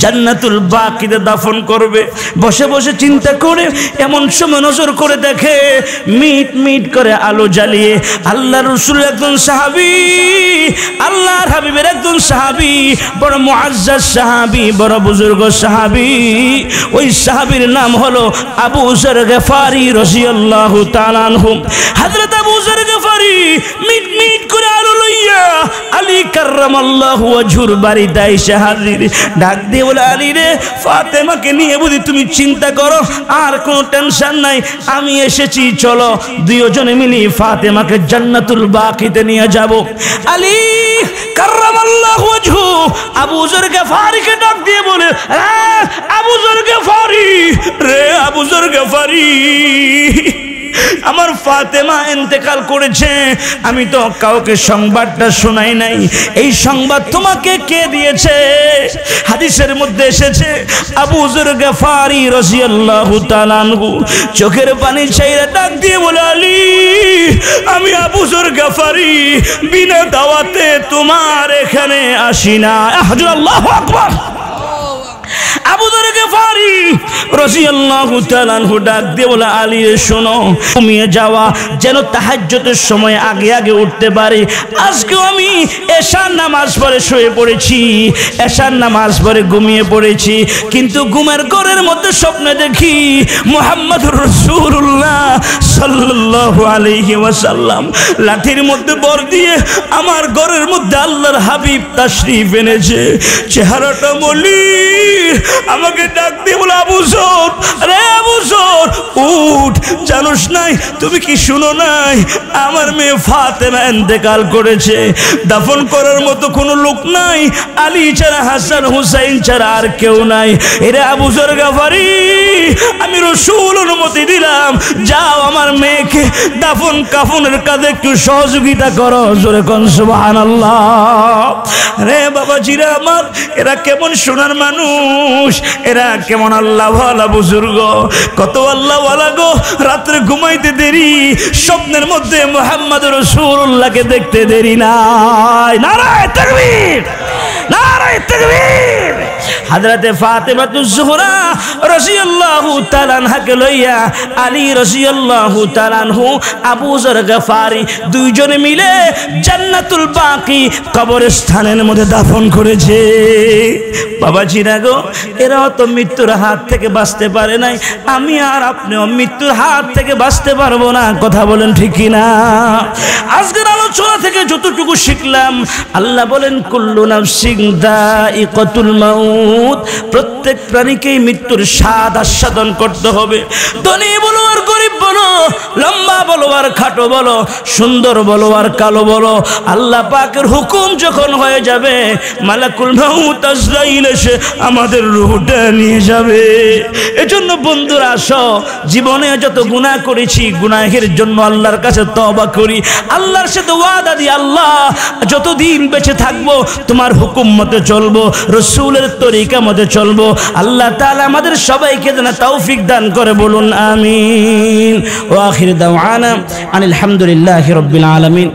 জান্নাতুল বাকিতে দাফন করবে। বসে বসে চিন্তা করে এমন সময় নজর করে দেখে, মিট মিট করে আলো জ্বালিয়ে আল্লাহর রাসূলের একজন সাহাবী, আল্লাহর হাবিবের একজন সাহাবী, বড় মুআজ্জাজ সাহাবী, বড় বুজুর্গ সাহাবী। ওই সাহাবীর নাম হলো আবু যর গফারি রাদিয়াল্লাহু তাআলা আনহু। হযরত আবু যর গফারি মিট মিট করে আলো লইয়া আলী কাররামাল্লাহু ওয়াজহুর বাড়িতে এসে হাজির। ডাক দিয়ে বলে, আলী রে, ফাতেমাকে নিয়ে বুঝি তুমি চিন্তা করো, আর কোনো টেনশন নাই, আমি এসেছি, চলো দুইজনে মিলে ফাতেমাকে জান্নাতুল বাকিতে নিয়ে যাব। আলী কাররামাল্লাহু ওয়াজহু আবু যর গফারিকে ডাক দিয়ে বলে, আবু যর গফারি রে, আবু যর গফারি, আমার ফাতেমা ইন্তেকাল করেছে, আমি তো কাউকে সংবাদটা শোনাই নাই, এই সংবাদ তোমাকে কে দিয়েছে? হাদিসের মধ্যে এসেছে আবু যর গফারি রাদিয়াল্লাহু তাআলা আনহু চোখের পানি ছাইরা ডাক দিয়ে বলে, আলী, আমি আবু যর গফারি বিনা দাওয়াতে তোমার এখানে আসি না। আল্লাহু আকবার। আবু যর গফারি রাদিয়াল্লাহু তাআলা আনহু ডাক দিয়ে বলে, আলী শোনো, ঘুমিয়ে যাওয়া যেন তাহাজ্জুদের সময় আগে আগে উঠতে পারে। আজকেও আমি এশার নামাজ পড়ে শুয়ে পড়েছি, এশার নামাজ পড়ে ঘুমিয়ে পড়েছি, কিন্তু ঘুমের ঘরের মধ্যে স্বপ্নে দেখি মুহাম্মদুর রাসূলুল্লাহ সাল্লাল্লাহু আলাইহি ওয়াসাল্লাম লাঠির মধ্যে বর দিয়ে আমার ঘরের মধ্যে আল্লাহর হাবিব তাশরীফ এনেছে। চেহারাটা বলি আমাকে ডাক দিয়ে বলে, আবু যর, আরে আবু যর উঠ, জানোস নাই, তুমি কি শুনো নাই, আমার মেয়ে ফাতেমা ইন্তেকাল করেছে, দাফন করার মতো কোনো লোক নাই, আলী ছাড়া, হাসান হুসাইন ছাড়া আর কেউ নাই। এরে আবু যর গফারি, আমি রাসূল অনুমতি দিলাম, যাও আমার মেয়েকে দাফন কাফনের কাজে একটু সহযোগিতা করো। জোরে কোন সুবহানাল্লাহ। রে বাবাজিরা আমার, এরা কেমন সোনার মানুষ, এরা কেমন আল্লাহ ওয়ালা বুজুর্গ, কত আল্লাহ ওয়ালা গো, রাত্রে ঘুমাইতে দেরি, স্বপ্নের মধ্যে মুহাম্মদ রাসূলুল্লাহকে দেখতে দেরি নাই। নারায়ে তাকবীর, নারায়ে তাকবীর। হযরতে ফাতেমাতুজ জোহরা রাদিয়াল্লাহু তাআলা আনহাকে লইয়া আলী রাদিয়াল্লাহু তাআলা আনহু আবু যর গফারি দুইজনে মিলে জান্নাতুল বাকি কবরস্থানের মধ্যে দাফন করেছে। বাবাজিরা গো, এরাও তো মৃত্যুর হাত থেকে বাঁচতে পারে নাই, আমি আর আপনিও মৃত্যুর হাত থেকে বাঁচতে পারবো না। কথা বলেন ঠিক কিনা? আজকের আলোচনা থেকে যতটুকু শিখলাম, আল্লাহ বলেন কুল্লু নাফসিন যায়িকাতুল মাউত, প্রত্যেক প্রাণীকেই মৃত্যুর স্বাদ আস্বাদন করতে হবে। ধনী বলো আর গরিব বলো, লম্বা বলো আর খাটো বলো, সুন্দর বলো আর কালো বলো, আল্লাহ পাকের হুকুম যখন হয়ে যাবে, মালাকুল মাউত আজরাইল এসে আমাদের রূহটা নিয়ে যাবে। এজন্য বন্ধুরা আসো, জীবনে যত গুনাহ করেছি, গুনাহের জন্য আল্লাহর কাছে তওবা করি, আল্লাহর সাথে ওয়াদা দিই, আল্লাহ যতদিন বেঁচে থাকবো তোমার হুকুম মতে চলবো, রাসূলের তরিকা মতে চলবো। আল্লাহ তাআলা আমাদের সবাইকে যেন তৌফিক দান করে, বলুন আমিন। ওয়া আখির দাওয়ানা আনিল হামদুলিল্লাহি রাব্বিল আলামিন।